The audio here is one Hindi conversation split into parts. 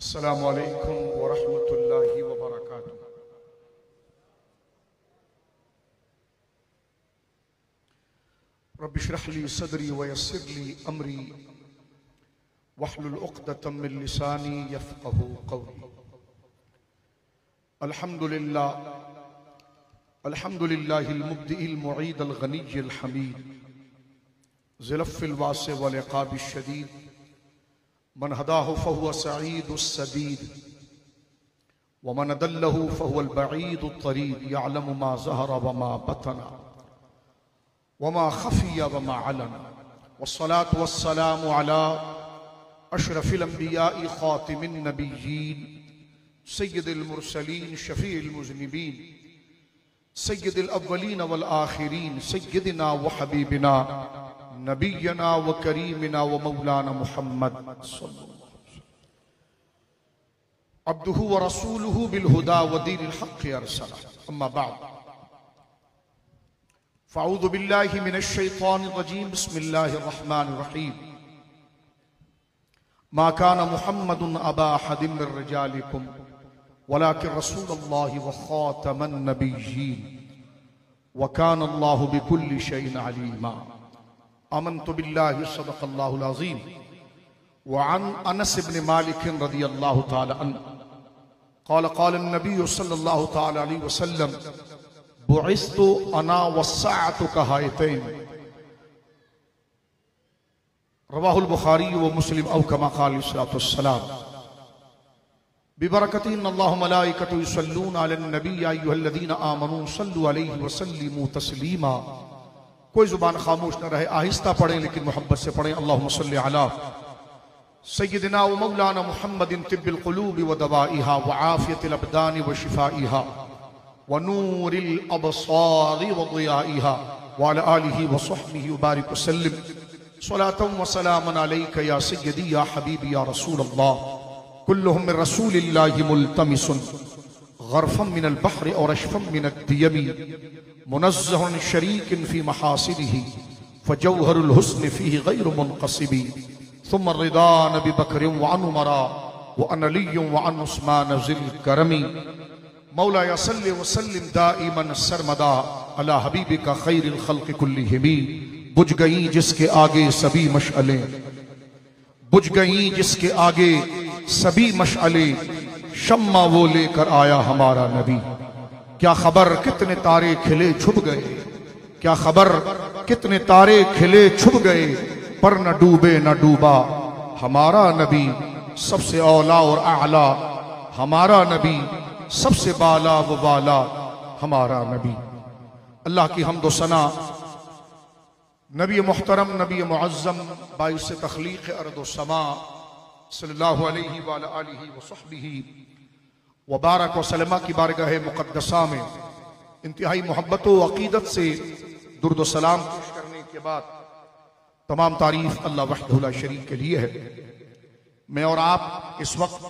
अस्सलामु अलैकुम वरहमतुल्लाहि वबरकातुहू। रब्बि इश्रह ली सदरी वयस्सिर ली अमरी वहलुल उक़दतम मिन लिसानी यफ़क़हू क़ौली। अल्हम्दुलिल्लाहिल मुब्दिइल मुईदिल गनिय्यिल हमीद ज़िलफ़्फ़िल वासिअ वल इक़ाबिश शदीद मन हदाहु फहुव सईदुस सदीद व मन अदल्लहु फहुवल बईदुत तरीद यअलमु मा ज़हरा व मा बतना व मा ख़फ़िया व मा अलना वस्सलातु वस्सलामु अला अशरफिल अंबियाइ ख़ातिमिन नबिय्यीन सय्यिदिल मुरसलीन शफ़ीइल मुज़निबीन सय्यिदिल अव्वलीन वल आखिरीन सय्यिदिना व हबीबिना नबीना व करीमिना व मौलाना मुहम्मद अब्दुहु व रसूलुहु बिल हुदा व दीनिल हक़्क़ अरसला। अम्मा बअद फ़अऊज़ु बिल्लाहि मिनश शैतानिर रजीम बिस्मिल्लाहिर रहमानिर रहीम। मा कान मुहम्मदुन अबा अहदिम मिर रिजालिकुम वलाकिन रसूलुल्लाहि व ख़ातमन नबिय्यीन व कान अल्लाहु बिकुल्लि शैइन अलीमा। आमन्तु बिल्लाहि सदक़ल्लाहुल अज़ीम। व अन अनस इब्न मालिक रज़ियल्लाहु तआला अन्हु क़ाल क़ाल नबी सल्लल्लाहु तआला अलैहि वसल्लम बुइस्तु अना वस्सअतु कहायतैन रवाहुल बुखारी व मुस्लिम औ कमा क़ाल अलैहिस्सलातु वस्सलाम। बिबरकति इन्नल्लाह व मलाइकतहु युसल्लूना अलन नबी या अय्युहल्लज़ीना आमनू सल्लु अलैहि व सल्लिमू तस्लीमा। कोई जुबान खामोश न रहे, आहिस्ता पढ़ें लेकिन मोहब्बत से पढ़ें। अल्लाहुम्मा सल्लि अला सय्यिदिना व मौलाना मुहम्मदिन तिब्बिल क़ुलूबि व दवाइहा व आफ़ियतिल अबदानि व शिफ़ाइहा व नूरिल अबसारि व ज़ियाइहा व अला आलिहि व सहबिहि व बारिक व सल्लिम सलातन व सलामन अलैका या सय्यदी या हबीबी या रसूलल्लाह। कुल्लुहुम मिन रसूलिल्लाहि मुल्तमिसुन ग़रफ़म मिनल बहरि और अशफ़म मिनद दियमी मुनज़्ज़हुन शरीकिन फ़ी महासिनिही फ़जौहरुल हुस्न फ़ीहि ग़ैरु मुनक़सिबी सुम्मा रिदा नबी बकरिन व अन उमरा व अन अलिय्युन व अन उस्मान ज़िल करमी। मौलाया सल्लि व सल्लिम दाइमन सरमदा अला हबीबिका ख़ैरिल ख़ल्क़ि कुल्लिहिम। बुझ गई जिसके आगे सभी मशअलें, बुझ गई जिसके आगे सभी मशअलें, शम्मा वो लेकर आया हमारा नबी। क्या खबर कितने तारे खिले छुप गए, क्या खबर कितने तारे खिले छुप गए, पर न डूबे न डूबा हमारा नबी सबसे औला और आला, हमारा नबी सबसे बाला व वाला, हमारा नबी। अल्लाह की हम्द व सना नबी मुहतरम नबी मुअज़्ज़म बाइस तख़लीक़ अर्द व समा सल्लल्लाहु अलैहि व अला आलिहि व सहबिही व बारक व सल्लमा की बारगाह मुक़द्दसा में इंतहाई मोहब्बत व अक़ीदत से दुरूद व सलाम पेश करने के बाद तमाम तारीफ अल्लाह वहदहु ला शरीक के लिए है। मैं और आप इस वक्त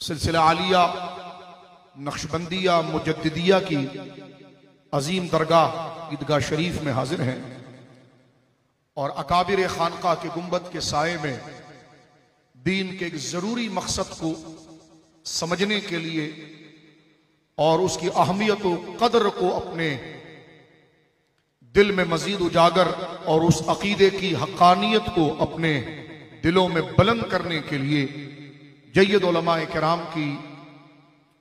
सिलसिला आलिया नक्शबंदिया मुजद्दिदिया की अजीम दरगाह ईदगाह शरीफ में हाजिर हैं और अकाबिर खानका के गुंबद के साए में दीन के एक जरूरी मकसद को समझने के लिए और उसकी अहमियत व कदर को अपने दिल में मजीद उजागर और उस अकीदे की हक्कानियत को अपने दिलों में बुलंद करने के लिए जय्यद उलमाए किराम की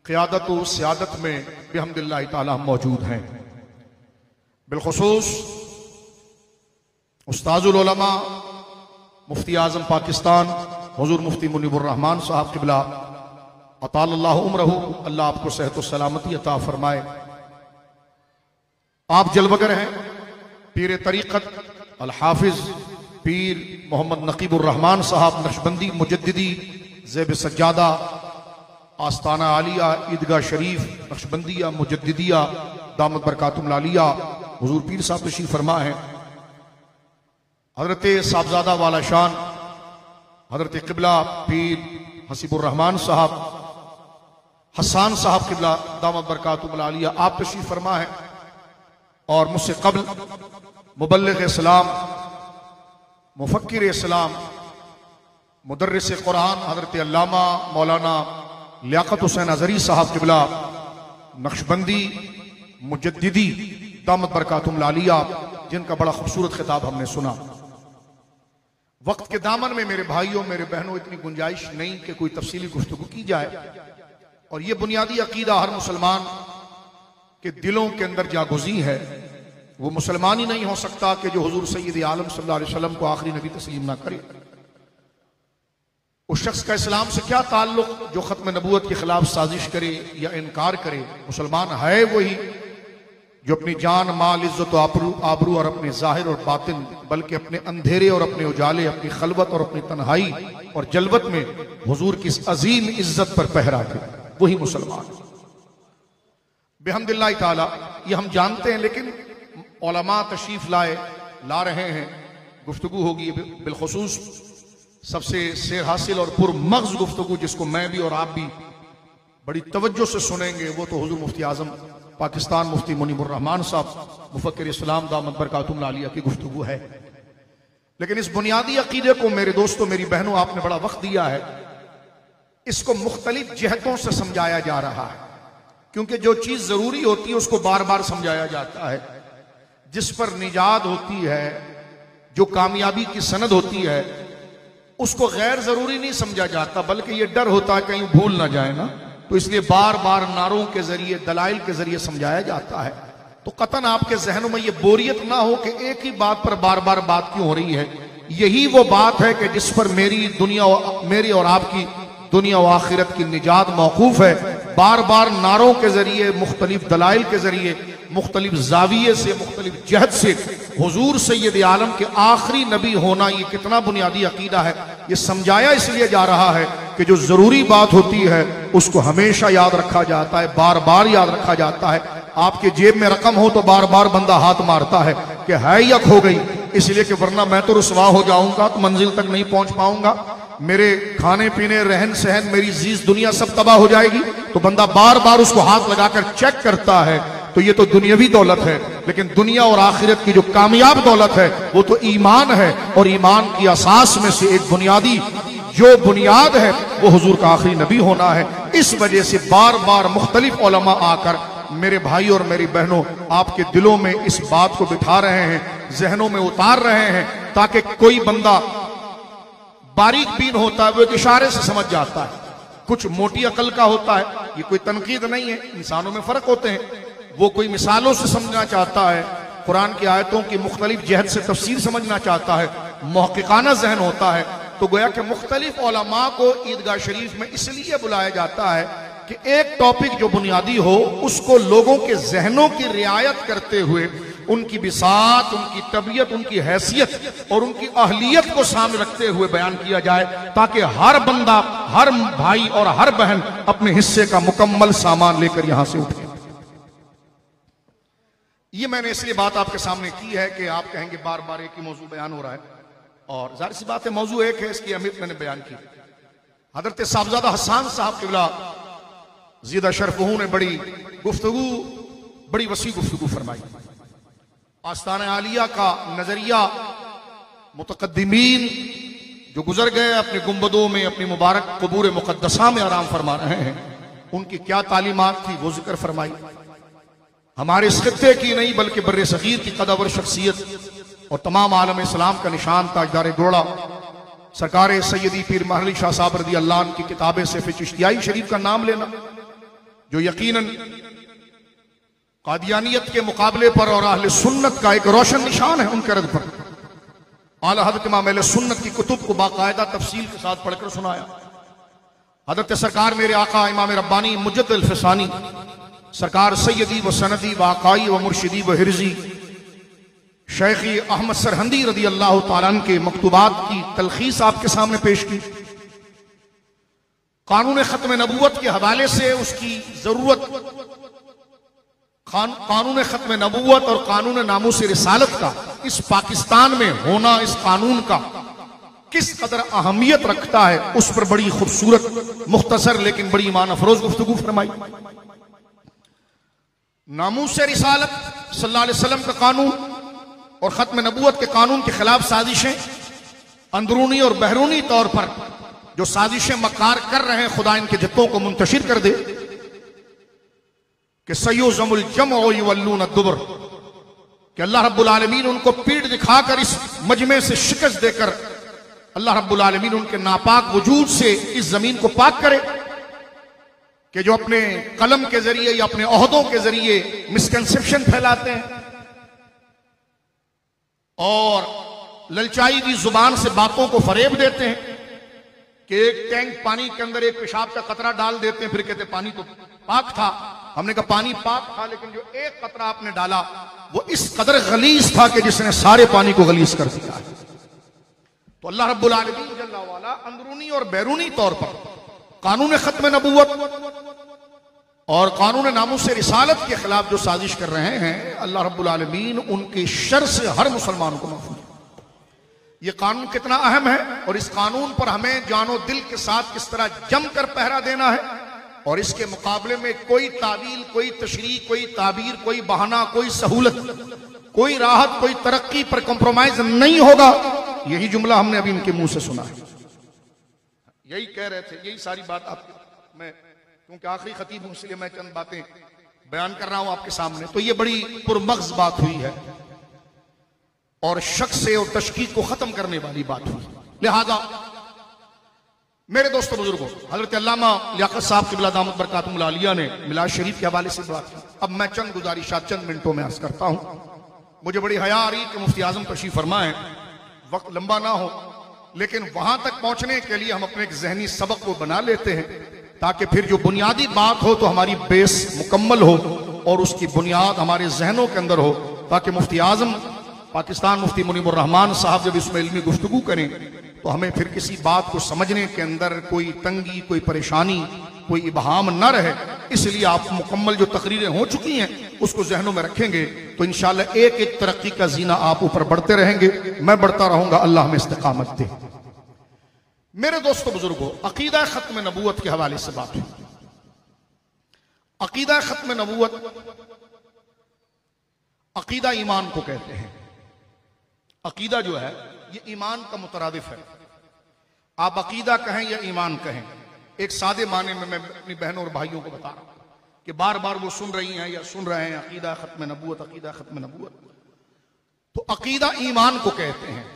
क़ियादत व सियादत में बिहम्दिल्लाहि ताला हम मौजूद हैं। बिलखुसूस उस्ताजुल उलमा मुफ्ती आज़म पाकिस्तान हुज़ूर मुफ्ती मुनीबुर रहमान साहब क़िबला अतालल्लाहु उम्रहू, अल्लाह आपको सेहत व सलामती अता फरमाए। आप जलवगर हैं पीर तरीक़त अल हाफिज पीर मोहम्मद नकीबुर रहमान साहब नक्शबंदी मुजद्दिदी ज़ेब सज्जादा आस्ताना आलिया ईदगाह शरीफ नक्शबंदिया मुजद्दिदिया दामत बरकातुहुल आलिया हुज़ूर पीर साहब तशरीफ़ फरमा है। हज़रत साहबजादा वाला शान हज़रत क़िबला पीर हसीबुर रहमान साहब हसान साहब क़िबला दामत बरकातुहुल आलिया आप तशरीफ़ फरमा है और मुझसे कब्ल मुबल्लिग़ इस्लाम मुफक्किर इस्लाम मुदर्रिस कुरान हजरत अल्लामा मौलाना लियाकत हुसैन अजहरी साहब क़िबला नक्शबंदी मुजद्दिदी दामत बरकातुहुल आलिया, जिनका बड़ा खूबसूरत खिताब हमने सुना। वक्त के दामन में मेरे भाइयों मेरे बहनों इतनी गुंजाइश नहीं कि कोई तफसीली गुफ्तगू की जाए, और ये बुनियादी अकीदा हर मुसलमान के दिलों के अंदर जागुज़ी है। वो मुसलमान ही नहीं हो सकता कि जो हुजूर सय्यद आलम सल्लल्लाहु अलैहि वसल्लम को आखिरी नबी तस्लीम ना करे। उस शख्स का इस्लाम से क्या ताल्लुक जो खत्म नबूवत के खिलाफ साजिश करे या इनकार करे। मुसलमान है वही जो अपनी जान माल इज्जत आबरू और अपने जाहिर और बातिन, बल्कि अपने अंधेरे और अपने उजाले, अपनी खलवत और अपनी तन्हाई और जलवत में हुजूर की इस अजीम इज्जत पर पहरा दे, वही मुसलमान। बिहम्दिल्लाह ताला ये हम जानते हैं, लेकिन उलमा तशरीफ ला रहे हैं, गुफ्तगू होगी बिलखुसूस सबसे सेर हासिल और पुरमग़्ज़ गुफ्तगू, जिसको मैं भी और आप भी बड़ी तवज्जो से सुनेंगे। वो तो हुजूर मुफ्ती आज़म पाकिस्तान मुफ्ती मुनीमुर रहमान साहब मुफक्किर इस्लाम दामत बरकातुहुल आलिया की गुफ्तगू है। लेकिन इस बुनियादी अकीदे को मेरे दोस्तों मेरी बहनों आपने बड़ा वक्त दिया है, इसको मुख्तलिफ जहतों से समझाया जा रहा है, क्योंकि जो चीज जरूरी होती है उसको बार बार समझाया जाता है। जिस पर निजात होती है, जो कामयाबी की सनद होती है, उसको गैर जरूरी नहीं समझा जाता, बल्कि ये डर होता है कहीं भूल ना जाए ना, तो इसलिए बार बार नारों के जरिए दलाइल के जरिए समझाया जाता है। तो कतन आपके जहनों में ये बोरियत ना हो कि एक ही बात पर बार बार बात क्यों हो रही है। यही वो बात है कि जिस पर मेरी और आपकी दुनिया व आखिरत की निजात मौकूफ है। बार बार नारों के जरिए, मुख्तलिफ दलाइल के जरिए, मुख्तलिफ जाविये से, मुख्तलिफ जहत से हुजूर सैयद आलम के आखिरी नबी होना ये कितना बुनियादी अकीदा है, ये समझाया इसलिए जा रहा है कि जो जरूरी बात होती है उसको हमेशा याद रखा जाता है, बार बार याद रखा जाता है। आपके जेब में रकम हो तो बार बार बंदा हाथ मारता है कि है या खो गई, इसलिए कि वरना मैं तो रुसवा हो जाऊंगा, तो मंजिल तक नहीं पहुंच पाऊंगा, मेरे खाने पीने रहन सहन मेरी जीज दुनिया सब तबाह हो जाएगी। तो बंदा बार बार उसको हाथ लगाकर चेक करता है। तो ये तो दुनियावी दौलत है, लेकिन दुनिया और आखिरत की जो कामयाब दौलत है वो तो ईमान है, और ईमान की असास में से एक बुनियादी जो बुनियाद है वो हुजूर का आखिरी नबी होना है। इस वजह से बार बार मुख्तलिफ उलमा आकर मेरे भाई और मेरी बहनों आपके दिलों में इस बात को बिठा रहे हैं, जहनों में उतार रहे हैं, ताकि कोई बंदा बारीक बीन होता है वो एक इशारे से समझ जाता है, कुछ मोटी अकल का होता है। ये कोई तनकीद नहीं है, इंसानों में फर्क होते हैं। वो कोई मिसालों से समझना चाहता है, कुरान की आयतों की मुख्तलिफ जहत से तफसीर समझना चाहता है, मुहक्किकाना जहन होता है। तो गोया कि मुख्तलिफ उलमा को ईदगाह शरीफ में इसलिए बुलाया जाता है कि एक टॉपिक जो बुनियादी हो उसको लोगों के जहनों की रियायत करते हुए उनकी बिसात, उनकी तबीयत, उनकी हैसियत और उनकी अहलियत को सामने रखते हुए बयान किया जाए, ताकि हर बंदा, हर भाई और हर बहन अपने हिस्से का मुकम्मल सामान लेकर यहां से उठे। ये मैंने इसलिए बात आपके सामने की है कि आप कहेंगे बार बार एक ही मौजू बयान हो रहा है, और जाहिर सी बात है मौजू एक है, इसकी अहमियत मैंने बयान की। हजरत साहबजादा हसन साहब क़िबला ज़िदा शरफ़हू ने बड़ी वसी गुफ्तगू फरमाई। आस्ताना आलिया का नजरिया मुतकद्दिमीन जो गुजर गए अपने गुंबदों में, अपनी मुबारक कबूर मुकद्दसा में आराम फरमा रहे हैं, उनकी क्या तालीमात थी वो जिक्र फरमाई। हमारे इस खित्ते की नहीं बल्कि बर्रे सगीर की कदावर शख्सियत और तमाम आलम इस्लाम का निशान ताजदार गोड़ा सरकार सैयदी पीर महली शाह साहब रज़ी अल्लाह अन्हु की किताबे से फिर चिश्तियाई शरीफ का नाम लेना, जो यकीनन कादियानियत के मुकाबले पर और अहले सुन्नत का एक रोशन निशान है उनके रद पर। आला हज़रत इमाम अहले सुन्नत की कुतुब को बाकायदा तफसील के साथ पढ़कर सुनाया। हज़रत सरकार मेरे आका इमाम रब्बानी मुजद्दिद अल-फ़सानी सरकार सैयदी व सनदी व आकाई व मुर्शिदी व हिरजी शेखी अहमद सरहंदी रज़ी अल्लाह तआला अन्हु के मकतूबात की तलखीस आपके सामने पेश की। कानून खत्म नबूवत के हवाले से उसकी जरूरत, कानून खत्म नबूवत और कानून नामूस रिसालत का इस पाकिस्तान में होना, इस कानून का किस कदर अहमियत रखता है, उस पर बड़ी खूबसूरत मुख्तसर लेकिन बड़ी ईमान अफरोज गुफ्तगू फरमाई। नामूस रिसालत सल्लल्लाहु अलैहि वसल्लम का कानून और खत्म नबूवत के कानून के खिलाफ साजिशें अंदरूनी और बहरूनी तौर पर जो साजिशें मकार कर रहे हैं, खुदा इनके जत्तों को मुंतशिर कर दे कि सयुज़मुल जमअ युवल्लून दुबर, कि अल्लाह रब्बुल आलमीन उनको पीठ दिखाकर इस मजमे से शिकस्त देकर अल्लाह रब्बुल आलमीन उनके नापाक वजूद से इस जमीन को पाक करे, कि जो अपने कलम के जरिए या अपने ओहदों के जरिए मिसकंसेप्शन फैलाते हैं और ललचाई की जुबान से बातों को फरेब देते हैं, कि एक टैंक पानी के अंदर एक पेशाब का कतरा डाल देते हैं, फिर कहते पानी तो पाक था। हमने कहा पानी पाक था, लेकिन जो एक कतरा आपने डाला वो इस कदर गलीज था कि जिसने सारे पानी को गलीज कर दिया है। तो अल्लाह रब्बुल आलमीन जल्ला वाला अंदरूनी और बैरूनी तौर पर कानून खत्म नबूवत और कानून नामूस रिसालत के खिलाफ जो साजिश कर रहे हैं, अल्लाह रब्बुल आलमीन उनके शर से हर मुसलमान को महफूज। ये कानून कितना अहम है और इस कानून पर हमें जानो दिल के साथ किस तरह जमकर पहरा देना है, और इसके मुकाबले में कोई तावील, कोई तशरीह, कोई ताबीर, कोई बहाना, कोई सहूलत, कोई राहत, कोई तरक्की पर कॉम्प्रोमाइज नहीं होगा। यही जुमला हमने अभी इनके मुंह से सुना है। यही कह रहे थे, यही सारी बात आप मैं, क्योंकि आखिरी खतीब हूं इसलिए मैं चंद बातें बयान कर रहा हूं आपके सामने। तो ये बड़ी पुरमग़्ज़ बात हुई है और शक से और तशकीक को खत्म करने वाली बात हुई। लिहाजा मेरे दोस्तों बुजुर्गों, हजरत अल्लामा लियाकत साहब क़िबला दामत बरकातुहुल आलिया ने मिलाद शरीफ के हवाले से बात की। अब मैं चंद गुजारिशात चंद मिनटों में अर्ज करता हूं। मुझे बड़ी हया आ रही कि मुफ्ती आजम तशरीफ फरमाएं, वक्त लंबा ना हो, लेकिन वहां तक पहुंचने के लिए हम अपने एक जहनी सबक को बना लेते हैं, ताकि फिर जो बुनियादी बात हो तो हमारी बेस मुकम्मल हो और उसकी बुनियाद हमारे जहनों के अंदर हो, ताकि मुफ्ती आजम पाकिस्तान मुफ्ती मुनीबुर रहमान साहब जब इसमें इल्मी गुफ्तगू करें तो हमें फिर किसी बात को समझने के अंदर कोई तंगी, कोई परेशानी, कोई इबहाम न रहे। इसलिए आप मुकम्मल जो तकरीरें हो चुकी हैं उसको जहनों में रखेंगे तो इंशाअल्लाह एक एक तरक्की का जीना आप ऊपर बढ़ते रहेंगे, मैं बढ़ता रहूंगा। अल्लाह हमें इस्तिकामत दे। मेरे दोस्तों बुजुर्गों, अकीदा खत्म नबूवत के हवाले से बात हुई। अकीदा खत्म नबूवत अकीदा ईमान को कहते हैं। अकीदा जो है ये ईमान का मुतरादिफ है। आप अकीदा कहें या ईमान कहें, एक सादे माने में मैं अपनी बहनों और भाइयों को बता रहा हूं कि बार बार वो सुन रही हैं या सुन रहे हैं अकीदा खत्म नबूवत, अकीदा खत्म नबूवत। तो अकीदा ईमान को कहते हैं।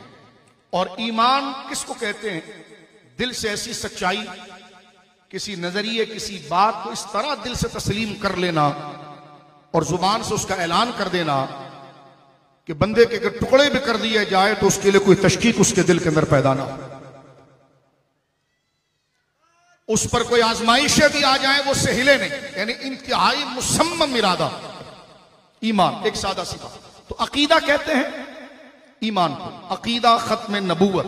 और ईमान किसको कहते हैं? दिल से ऐसी सच्चाई, किसी नजरिए, किसी बात को इस तरह दिल से तस्लीम कर लेना और जुबान से उसका ऐलान कर देना कि बंदे के अगर टुकड़े भी कर दिए जाए तो उसके लिए कोई तशकीक उसके दिल के अंदर पैदा ना हो, उस पर कोई आजमाइशें भी आ जाए वो उससे हिले नहीं, यानी इंतहाई मुसम्मम इरादा। ईमान एक सादा सी बात। तो अकीदा कहते हैं ईमान को, अकीदा खत्म नबूवत,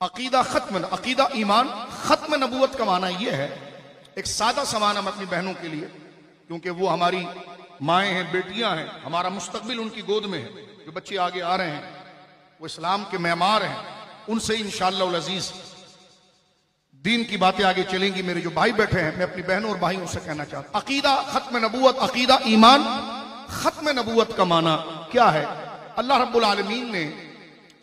अकीदा खत्म, अकीदा ईमान, खत्म नबूवत का माना यह है, एक सादा सा माना मैं अपनी बहनों के लिए, क्योंकि वो हमारी माएँ हैं, बेटियां हैं, हमारा मुस्तकबिल उनकी गोद में है। जो बच्चे आगे आ रहे हैं वो इस्लाम के मेमार हैं, उनसे इंशाअल्लाह अज़ीज दीन की बातें आगे चलेंगी। मेरे जो भाई बैठे हैं, मैं अपनी बहनों और भाइयों से कहना चाहता हूं, अकीदा खत्म नबूवत, अकीदा ईमान खत्म नबूवत का माना क्या है? अल्लाह रब्बुल आलमीन ने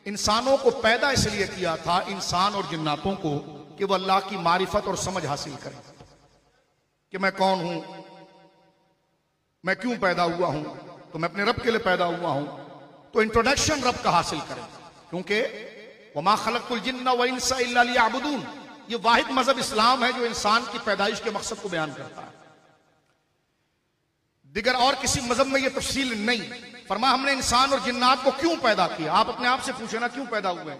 इंसानों को पैदा इसलिए किया था, इंसान और जिन्नातों को, कि वह अल्लाह की मारिफत और समझ हासिल करें कि मैं कौन हूं, मैं क्यों पैदा हुआ हूं, तो मैं अपने रब के लिए पैदा हुआ हूं। तो इंट्रोडक्शन रब का हासिल करें, क्योंकि वमा खलक़तुल जिन्ना व इंसा इल्ला लियअबुदून, ये वाहिद मजहब इस्लाम है जो इंसान की पैदाइश के मकसद को बयान करता है। दिगर और किसी मजहब में यह तफसील नहीं। फरमा हमने इंसान और जिन्नात को क्यों पैदा किया? आप अपने आप से पूछे ना, क्यों पैदा हुए?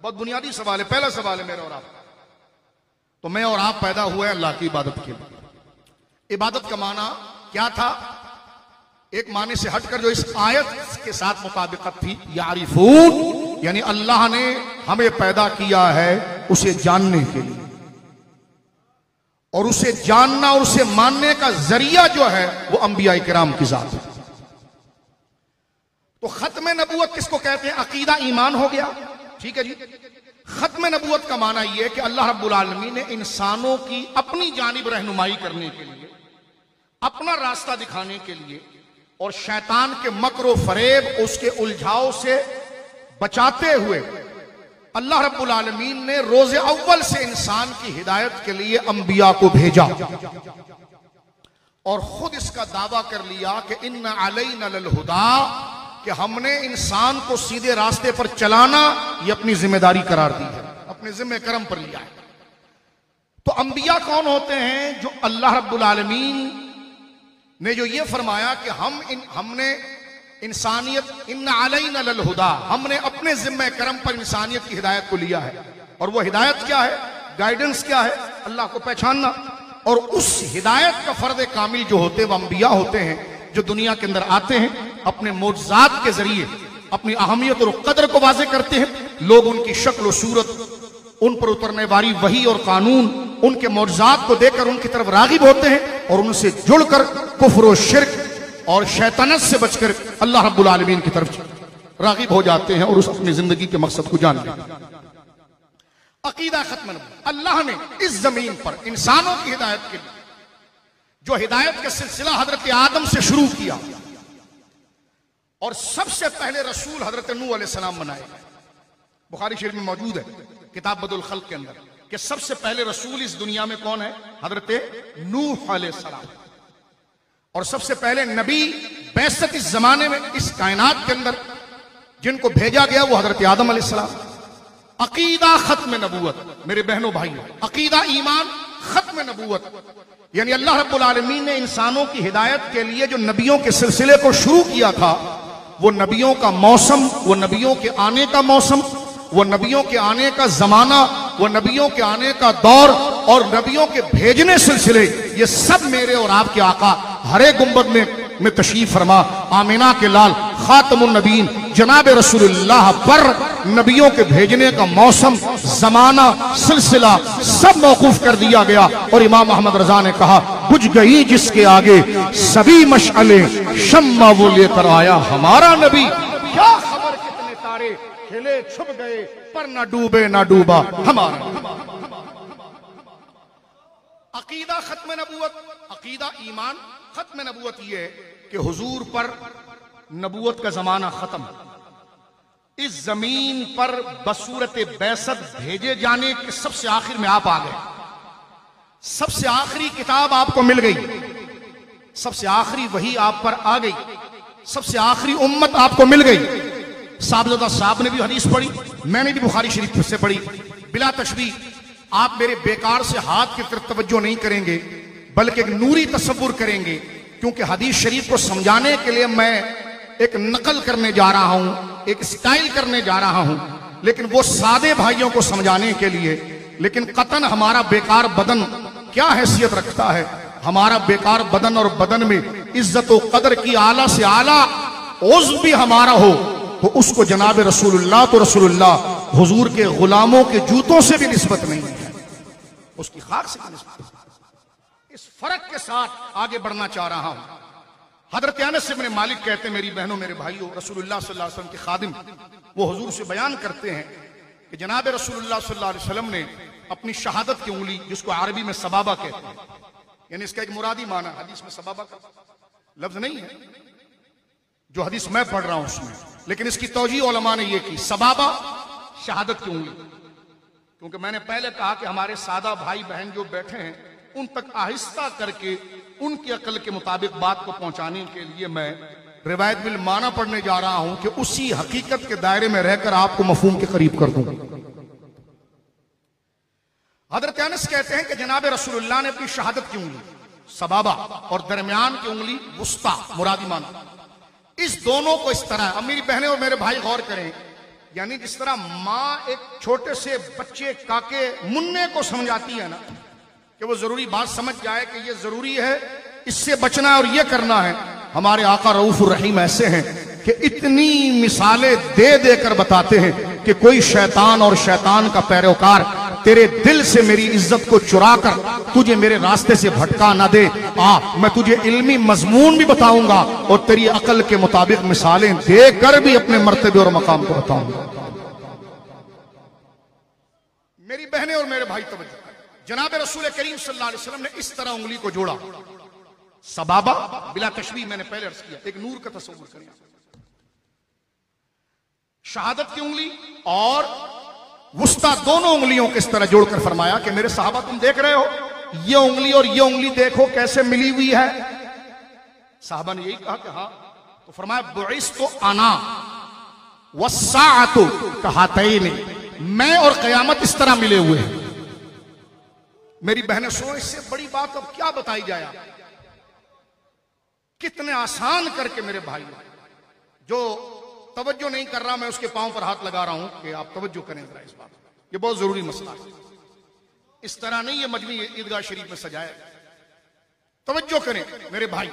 बहुत बुनियादी सवाल है। पहला सवाल है मेरा और आप, तो मैं और आप पैदा हुए अल्लाह की इबादत के लिए। इबादत का माना क्या था? एक माने से हटकर जो इस आयत के साथ मुताबिकत थी, यारिफून, यानी अल्लाह ने हमें पैदा किया है उसे जानने के लिए, और उसे जानना और उसे मानने का जरिया जो है वो अंबिया किराम की जात है। तो खत्म नबूवत किसको कहते हैं? अकीदा ईमान हो गया, ठीक है जी। खत्म नबूवत का माना यह है कि अल्लाह रब्बुल आलमीन ने इंसानों की अपनी जानिब रहनुमाई करने के लिए, अपना रास्ता दिखाने के लिए, और शैतान के मकर व फरेब, उसके उलझाव से बचाते हुए अल्लाह रब्बुल आलमीन ने रोज़े अव्वल से इंसान की हिदायत के लिए अंबिया को भेजा और खुद इसका दावा कर लिया कि इन्ना अलैना लल हुदा, कि हमने इंसान को सीधे रास्ते पर चलाना ये अपनी जिम्मेदारी करार दी है, अपने जिम्मे करम पर लिया है। तो अंबिया कौन होते हैं? जो अल्लाह रब्बुल आलमीन ने जो ये फरमाया कि हमने इंसानियत इन्ना अलैना लल हुदा, हमने अपने जिम्मे करम पर इंसानियत की हिदायत को लिया है। और वो हिदायत क्या है, गाइडेंस क्या है? अल्लाह को पहचानना। और उस हिदायत का फर्द कामिल जो होते हैं वो अंबिया होते हैं, जो दुनिया के अंदर आते हैं, अपने मोज़ात के जरिए अपनी अहमियत और कदर को वाज़े करते हैं। लोग उनकी शक्ल और सूरत, उन पर उतरने वाली वही और कानून, उनके मोज़ात को देखकर उनकी तरफ रागिब होते हैं और उनसे जुड़कर कुफ्र और शिर्क और शैतानत से बचकर अल्लाह रब्बुल आलमीन की तरफ रागिब हो जाते हैं और उस अपनी जिंदगी के मकसद को जान लेते हैं। अकीदा खत्म नबूवत, अल्लाह ने इस जमीन पर इंसानों की हिदायत के लिए जो हिदायत का सिलसिला हजरत आदम से शुरू किया और सबसे पहले रसूल हजरत नूह अलैहिस्सलाम बनाए गए। बुखारी शरीफ में मौजूद है किताब बदुल खल्क के अंदर कि सबसे पहले रसूल इस दुनिया में कौन है? हजरत नूह अलैहिस्सलाम। और सबसे पहले नबी बैसत इस जमाने में इस कायनात के अंदर जिनको भेजा गया वो हजरत आदम अलैहिस्सलाम। अकीदा खत्म नबूवत, मेरे बहनों भाइयों, अकीदा ईमान खत्म नबूवत, यानी अल्लाह रब्बुल आलमीन ने इंसानों की हिदायत के लिए जो नबियों के सिलसिले को शुरू किया था, वो नबियों का मौसम, वो नबियों के आने का मौसम, वो नबियों के आने का जमाना, वो नबियों के आने का दौर और नबियों के भेजने सिलसिले, ये सब मेरे और आपके आका हरे गुंबद में तशरीफ फरमा आमिना के लाल खातमुन नबीन जनाब रसूलुल्लाह पर नबियों के भेजने का मौसम, जमाना, सिलसिला सब मौकूफ कर दिया गया। और इमाम अहमद रजा ने कहा, बुझ गई जिसके आगे सभी मशअले, शम्मा वो लेकर आया हमारा नबी। क्या खबर कितने तारे खिले छुप गए, पर ना डूबे ना डूबा हमारा। अकीदा खत्म नबूवत, अकीदा ईमान खत्म नबूवत ये कि हुजूर पर नबूवत का जमाना खत्म, इस जमीन पर बसूरत बैसत भेजे जाने के सबसे आखिर में आप आ गए। सबसे आखिरी किताब आपको मिल गई, सबसे आखिरी वही आप पर आ गई, सबसे आखिरी उम्मत आपको मिल गई। साहबजादा साहब ने भी हदीस पढ़ी, मैंने भी बुखारी शरीफ से पढ़ी। बिला तशबीह आप मेरे बेकार से हाथ की तरफ तवज्जो नहीं करेंगे, बल्कि एक नूरी तसव्वुर करेंगे, क्योंकि हदीस शरीफ को समझाने के लिए मैं एक नकल करने जा रहा हूं, एक स्टाइल करने जा रहा हूं, लेकिन वो सादे भाइयों को समझाने के लिए। लेकिन कतन हमारा बेकार बदन क्या हैसियत रखता है? हमारा बेकार बदन और बदन में इज्जत और कदर की आला से आला उज़्व भी हमारा हो, तो उसको जनाब रसूलुल्लाह तो रसूलुल्लाह हुजूर के गुलामों के जूतों से भी निस्बत नहीं है, उसकी खाक से भी निस्बत। इस फर्क के साथ आगे बढ़ना चाह रहा हूं। हजरत अनस इब्न मालिक कहते हैं, मेरी बहनों मेरे भाइयों, रसूलुल्लाह सल्लल्लाहु अलैहि वसल्लम के खादिम वो हुजूर से बयान करते हैं कि जनाब रसूलुल्लाह सल्लल्लाहु अलैहि वसल्लम ने अपनी शहादत की उंगली, जिसको अरबी में सबाबा कहते हैं, यानी इसका एक मुरादी माना, हदीस में सबाबा का लफ्ज नहीं है जो हदीस मैं पढ़ रहा हूं उसमें, लेकिन इसकी तौजीह उलमा ने यह की, सबाबा शहादत की उंगली। क्योंकि मैंने पहले कहा कि हमारे सादा भाई बहन जो बैठे हैं उन तक आहिस्ता करके उनकी अकल के मुताबिक बात को पहुंचाने के लिए मैं रिवायत बिल माना पढ़ने जा रहा हूं कि उसी हकीकत के दायरे में रहकर आपको मफहूम के करीब कर दूं। हजरत अनस कहते हैं कि जनाब रसूलुल्लाह ने अपनी शहादत की उंगली सबाबा और दरमियान की उंगली वुस्ता मुरादी माना, इस दोनों को इस तरह, अब मेरी बहनें और मेरे भाई गौर करें, यानी जिस तरह माँ एक छोटे से बच्चे काके मुन्ने को समझाती है ना कि वो जरूरी बात समझ जाए कि ये जरूरी है, इससे बचना है और ये करना है, हमारे आका रऊफुर रहीम ऐसे हैं कि इतनी मिसालें दे देकर बताते हैं कि कोई शैतान और शैतान का पैरोकार तेरे दिल से मेरी इज्जत को चुरा कर तुझे मेरे रास्ते से भटका ना दे। मैं तुझे इल्मी मजमून भी बताऊंगा और तेरी अकल के मुताबिक मिसालें देकर भी अपने मर्तबे और मकाम को बताऊंगा। मेरी बहनें और मेरे भाई तवज्जो, जनाब रसूल करीम सल्लल्लाहु अलैहि वसल्लम ने इस तरह उंगली को जोड़ा, सबाबा बिला तशबीह, मैंने पहले अर्ज किया, एक नूर का तस्वुर करिए, शहादत की उंगली और वुस्ता दोनों उंगलियों के इस तरह जोड़कर फरमाया कि मेरे साहबा तुम देख रहे हो, ये उंगली और ये उंगली देखो कैसे मिली हुई है। साहबा ने यही कहा कि हाँ। तो फरमाया बुइस्तु अना वस्साअतु कहातैन, मैं और कयामत इस तरह मिले हुए हैं। मेरी बहनें सुनो, इससे बड़ी बात अब क्या बताई जाए। कितने आसान करके मेरे भाई, जो तवज्जो नहीं कर रहा मैं उसके पांव पर हाथ लगा रहा हूं कि आप तवज्जो करें जरा इस बात, ये बहुत जरूरी मसला है। इस तरह नहीं ये मजमी ईदगाह शरीफ में सजाया, तवज्जो करें मेरे भाई।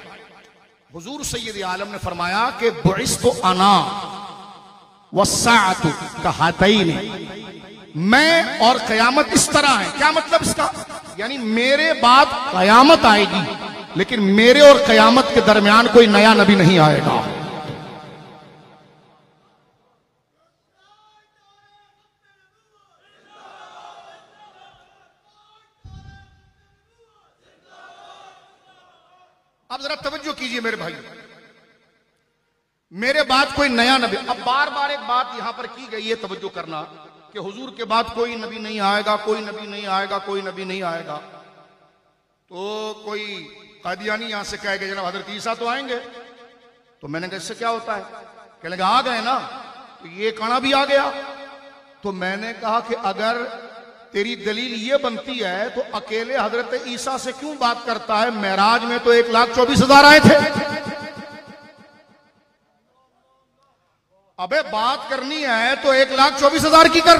हुजूर सैयद आलम ने फरमाया कि बुइस्तु अना वस्साअतु कहातैन, मैं और कयामत इस तरह है। क्या मतलब इसका? यानी मेरे बाद कयामत आएगी, लेकिन मेरे और कयामत के दरमियान कोई नया नबी नहीं आएगा। अब जरा तवज्जो कीजिए मेरे भाई, मेरे बाद कोई नया नबी। अब बार बार एक बात यहां पर की गई है, तवज्जो करना, कि हुजूर के बाद कोई नबी नहीं आएगा, कोई नबी नहीं आएगा, कोई नबी नहीं आएगा। तो कोई कादियानी यहां से कहेगा जनाब हजरत ईसा तो आएंगे। तो मैंने कहा इससे क्या होता है? कहने लगा आ गए ना, तो ये काना भी आ गया। तो मैंने कहा कि अगर तेरी दलील ये बनती है तो अकेले हजरत ईसा से क्यों बात करता है? मेराज में तो 1,24,000 आए थे। अबे बात करनी है तो 1,24,000 की कर,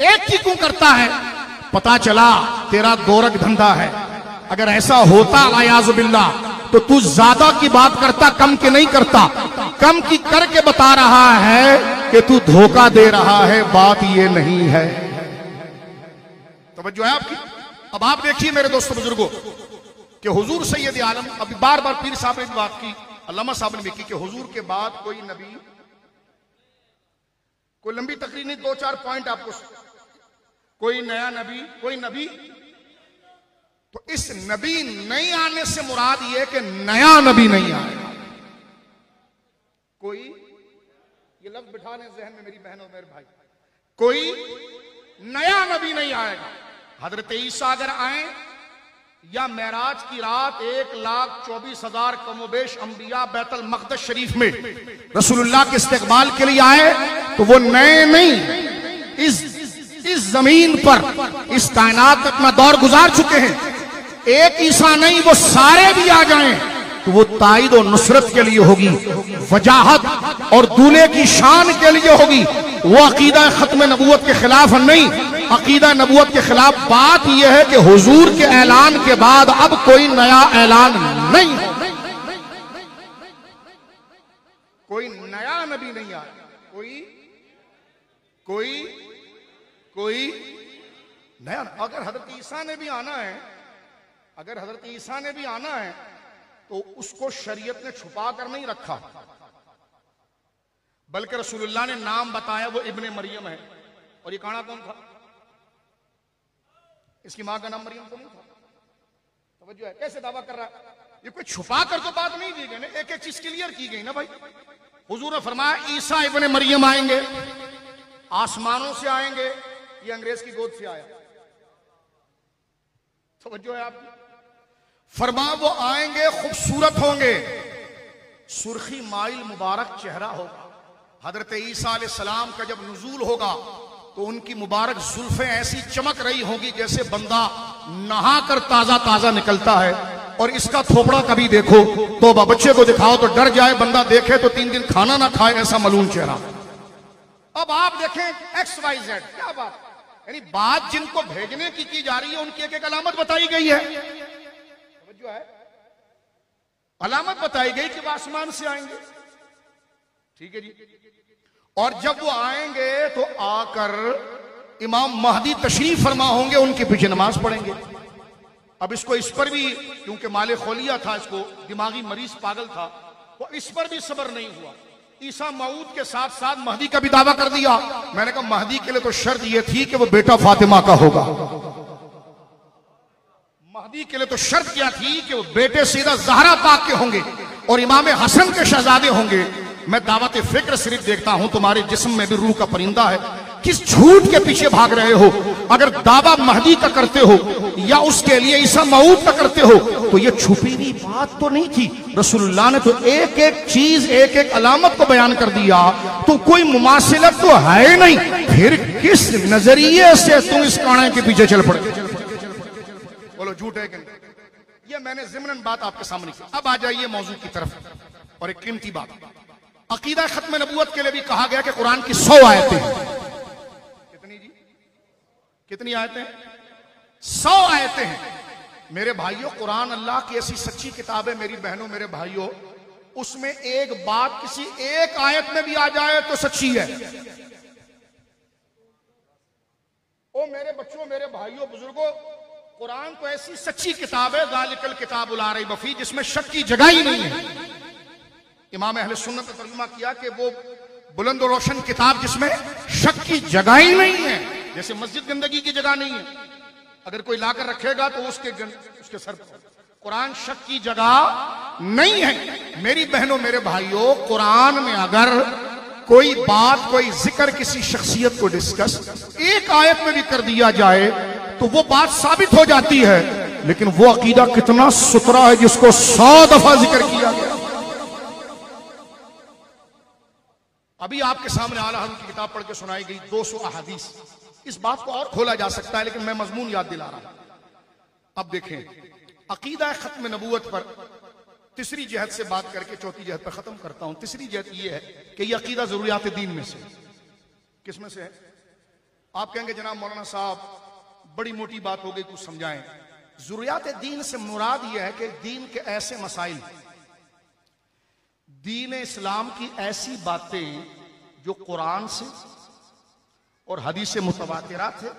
एक की क्यों करता है? पता चला तेरा गोरख धंधा है। अगर ऐसा होता अयाज़ु बिल्लाह तो तू ज्यादा की बात करता, कम की नहीं करता। कम की करके बता रहा है कि तू धोखा दे रहा है, बात ये नहीं है। तवज्जो है आपकी? अब आप देखिए मेरे दोस्तों बुजुर्गों कि हुजूर सैयद आलम, अभी बार बार पीर साहब ने भी बात की, अल्लामा साहब ने भी की कि हुजूर के बाद कोई नबी, कोई लंबी तकरीर नहीं, 2-4 पॉइंट आपको, कोई नया नबी, कोई नबी। तो इस नबी नहीं आने से मुराद यह कि नया नबी नहीं आएगा। कोई, ये लफ्ज बिठा लें जहन में मेरी बहनों मेरे भाई, कोई नया नबी नहीं आएगा। हजरत ईसा अगर आए या मेराज की रात 1,24,000 कमोबेश अंबिया बैतुल मक़दस शरीफ में रसूलुल्लाह के इस्तेक़बाल के लिए आए, तो वो नए नहीं, इस जमीन पर इस कायनात में अपना दौर गुजार चुके हैं। एक ईसा नहीं, वो सारे भी आ जाएं तो वो ताईद और नुसरत के लिए होगी, वजाहत और दूल्हे की शान के लिए होगी। वो अकीदा खत्म नबूवत के खिलाफ नहीं, अकीदा नबूवत के खिलाफ। बात यह है कि हुजूर के ऐलान के बाद अब कोई नया ऐलान नहीं, कोई नया नबी नहीं आया, कोई नया। अगर हजरत ईसा ने भी आना है, अगर हजरत ईसा ने भी आना है तो उसको शरीयत ने छुपा कर नहीं रखा, बल्कि रसूलुल्लाह ने नाम बताया वो इब्ने मरियम है। और ये काना कौन था? इसकी मां का नाम मरियम तो नहीं था। तवज्जो है, कैसे दावा कर रहा है? ये कोई छुपा कर तो बात नहीं की गई ना, एक एक चीज क्लियर की गई ना भाई। हुजूर ने फरमाया ईसा इब्ने मरियम आएंगे, आसमानों से आएंगे, ये अंग्रेज की गोद से आया। तवज्जो है आपकी? फरमाया वो आएंगे, खूबसूरत होंगे, सुर्खी माइल मुबारक चेहरा होगा। हजरत ईसा अलैहिस्सलाम का जब नुज़ूल होगा तो उनकी मुबारक जुल्फें ऐसी चमक रही होगी जैसे बंदा नहा कर ताजा ताजा निकलता है। और इसका थोपड़ा कभी देखो तो बच्चे को दिखाओ तो डर जाए, बंदा देखे तो 3 दिन खाना ना खाए, ऐसा मलून चेहरा। अब आप देखें XYZ, क्या बात, यानी बात जिनको भेजने की जा रही है उनकी एक एक अलामत बताई गई है, जो है अलामत बताई गई कि वो आसमान से आएंगे। ठीक है जी। और जब वो आएंगे तो आकर इमाम महदी तशरीफ फरमा होंगे, उनके पीछे नमाज पढ़ेंगे। अब इसको इस पर भी, क्योंकि माले खोलिया था, इसको दिमागी मरीज पागल था, वो इस पर भी सब्र नहीं हुआ। ईसा मऊद के साथ साथ महदी का भी दावा कर दिया। मैंने कहा महदी के लिए तो शर्त यह थी कि वो बेटा फातिमा का होगा। महदी के लिए तो शर्त क्या थी कि वो बेटे सीधा ज़हरा पाक के होंगे और इमाम हसन के शहजादे होंगे। मैं दावत फिक्र सिर्फ देखता हूं, तुम्हारे जिस्म में भी रूह का परिंदा है। किस झूठ के पीछे भाग रहे हो? अगर दावा महदी का करते हो या उसके लिए ईसा मऊद का करते हो तो ये छुपी हुई बात तो नहीं थी। रसूलुल्लाह ने तो एक एक चीज, एक एक अलामत को बयान कर दिया, तो कोई मुमासिलत तो है नहीं। फिर किस नजरिए से तुम इस काने के पीछे चल पड़े? बोलो झूठ है कि नहीं? ये मैंने ज़िमनन बात आपके सामने की। अब आ जाइए मौजू की तरफ। और एक कीमती बात, अकीदा खत्म नबूवत के लिए भी कहा गया कि कुरान की 100 आयतें हैं। कितनी जी? कितनी आयतें? 100 आयतें हैं। मेरे भाइयों, कुरान अल्लाह की ऐसी सच्ची किताब है मेरी बहनों, मेरे भाइयों, उसमें एक बात किसी एक आयत में भी आ जाए तो सच्ची है। ओ मेरे बच्चों, मेरे भाइयों, बुजुर्गों, कुरान तो ऐसी सच्ची किताब है, ज़ालिकल किताबुल ला रैब फीह, जिसमें शक की जगह ही नहीं है। इमाम अहले सुन्नत ने तर्जुमा किया कि वो बुलंद और रोशन किताब जिसमें शक की जगह ही नहीं है। जैसे मस्जिद गंदगी की जगह नहीं है, अगर कोई लाकर रखेगा तो उसके सर पर। कुरान शक की जगह नहीं है। मेरी बहनों, मेरे भाइयों, कुरान में अगर कोई बात, कोई जिक्र किसी शख्सियत को डिस्कस एक आयत में भी कर दिया जाए तो वो बात साबित हो जाती है। लेकिन वो अकीदा कितना सुथरा है जिसको 100 दफा जिक्र किया गया। अभी आपके सामने आला हज़रत की किताब पढ़ के सुनाई गई 200 अहादीस। इस बात को और खोला जा सकता है, लेकिन मैं मजमून याद दिला रहा हूं। अब देखें, अकीदा खत्म नबूवत पर तीसरी जहत से बात करके चौथी जहत पर खत्म करता हूं। तीसरी जहत यह है कि यह अकीदा जरूरियात दीन में से, किस में से है? आप कहेंगे जनाब मौलाना साहब बड़ी मोटी बात हो गई, कुछ समझाएं। जरूरियात दीन से मुराद यह है कि दीन के ऐसे मसाइल, दीन इस्लाम की ऐसी बातें जो कुरान से और हदीस मुतवातिरा थे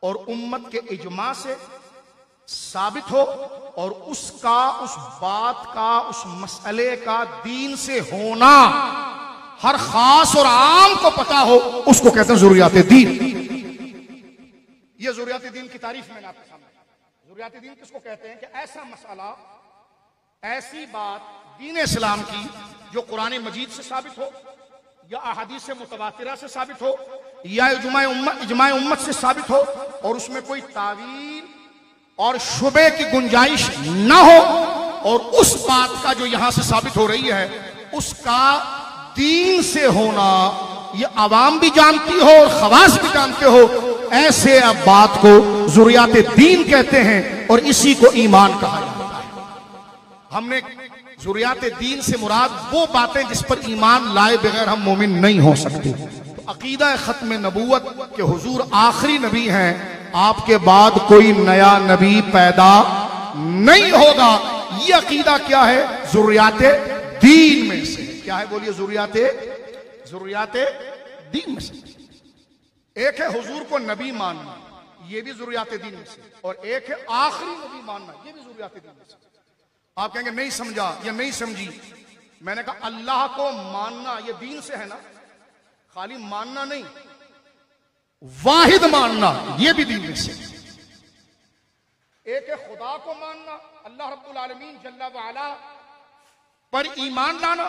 और उम्मत के इजमा से साबित हो, और उसका, उस बात का, उस मसले का दीन से होना हर खास और आम को पता हो, उसको कहते हैं जरूरियात दीन। ये जरूरियात दीन की तारीफ मैंने आपके सामने। जरूरियात दीन किसको कहते हैं? कि ऐसा मसला, ऐसी बात दीन इस्लाम की जो कुरान मजीद से साबित हो या अहादीस मुतवातिरा से साबित हो या इजमाए उम्मत से साबित हो, और उसमें कोई तावील और शुबे की गुंजाइश ना हो, और उस बात का जो यहां से साबित हो रही है उसका दीन से होना ये आवाम भी जानती हो और खवास भी जानते हो, ऐसे अब बात को ज़रूरियात दीन कहते हैं और इसी को ईमान कहा जाता है। हमने ज़रूरियात दीन से मुराद वो बातें जिस पर ईमान लाए बगैर हम मोमिन नहीं हो सकते। तो अकीदा खत्म नबूवत के हुजूर आखिरी नबी हैं, आपके बाद कोई नया नबी पैदा नहीं होगा। ये अकीदा क्या है? ज़रूरियात दीन में से। क्या है? बोलिए। ज़रूरियात दीन में से एक है हुजूर को नबी मानना, ये भी ज़रूरियात दीन में से, और एक है आखिरी नबी मानना, ये भी ज़रूरियात दीन में से। आप कहेंगे नहीं समझा या नहीं समझी। मैंने कहा अल्लाह को मानना ये दीन से है ना, खाली मानना नहीं, वाहिद मानना ये भी दीन में से। एक है खुदा को मानना, अल्लाह रब्बुल आलमीन जल्ला व अला पर ईमान लाना,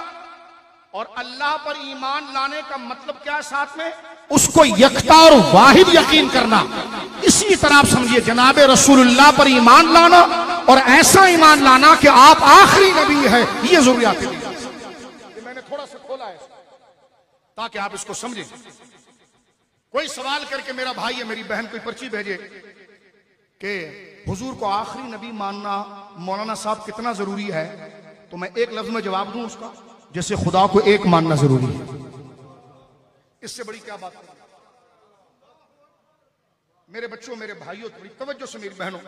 और अल्लाह पर ईमान लाने का मतलब क्या है? साथ में उसको यकता और वाहिद यकीन करना। इसी तरह आप समझिए जनाब रसूलुल्लाह पर ईमान लाना और ऐसा ईमान लाना कि आप आखिरी नबी है, ये जरूरियात है। मैंने थोड़ा सा खोला है ताकि आप इसको समझें। कोई सवाल करके मेरा भाई या मेरी बहन कोई पर्ची भेजे कि हुजूर को आखिरी नबी मानना मौलाना साहब कितना जरूरी है, तो मैं एक लफ्ज में जवाब दूं उसका, जैसे खुदा को एक मानना जरूरी है। इससे बड़ी क्या बात है? मेरे बच्चों, मेरे भाइयों, थोड़ी तवज्जो से मेरी बहनों,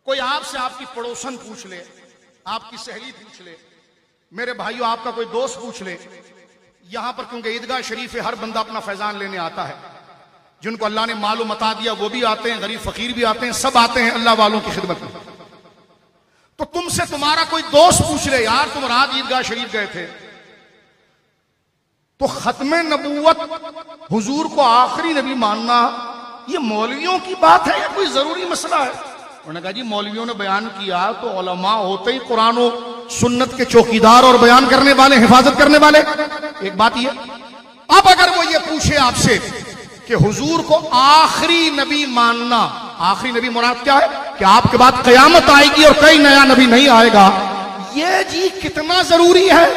कोई आपसे आपकी पड़ोसन पूछ ले, आपकी सहेली पूछ ले, मेरे भाइयों आपका कोई दोस्त पूछ ले, यहां पर क्योंकि ईदगाह शरीफ है, हर बंदा अपना फैजान लेने आता है। जिनको अल्लाह ने मालूम मता दिया वो भी आते हैं, गरीब फकीर भी आते हैं, सब आते हैं अल्लाह वालों की खिदमत में। तो तुमसे तुम्हारा कोई दोस्त पूछ ले, यार तुम रात ईदगाह शरीफ गए थे, तो खत्म नबूवत हुजूर को आखिरी नबी मानना ये मौलवियों की बात है या कोई जरूरी मसला है? उन्होंने कहा जी मौलवियों ने बयान किया तो उलमा होते ही कुरान और सुन्नत के चौकीदार और बयान करने वाले, हिफाजत करने वाले। एक बात ये, अब अगर वो ये पूछे आपसे कि हुजूर को आखिरी नबी मानना। आखिरी नबी मुराद क्या है कि आपके बाद कयामत आएगी और कोई नया नबी नहीं आएगा। ये जी कितना जरूरी है।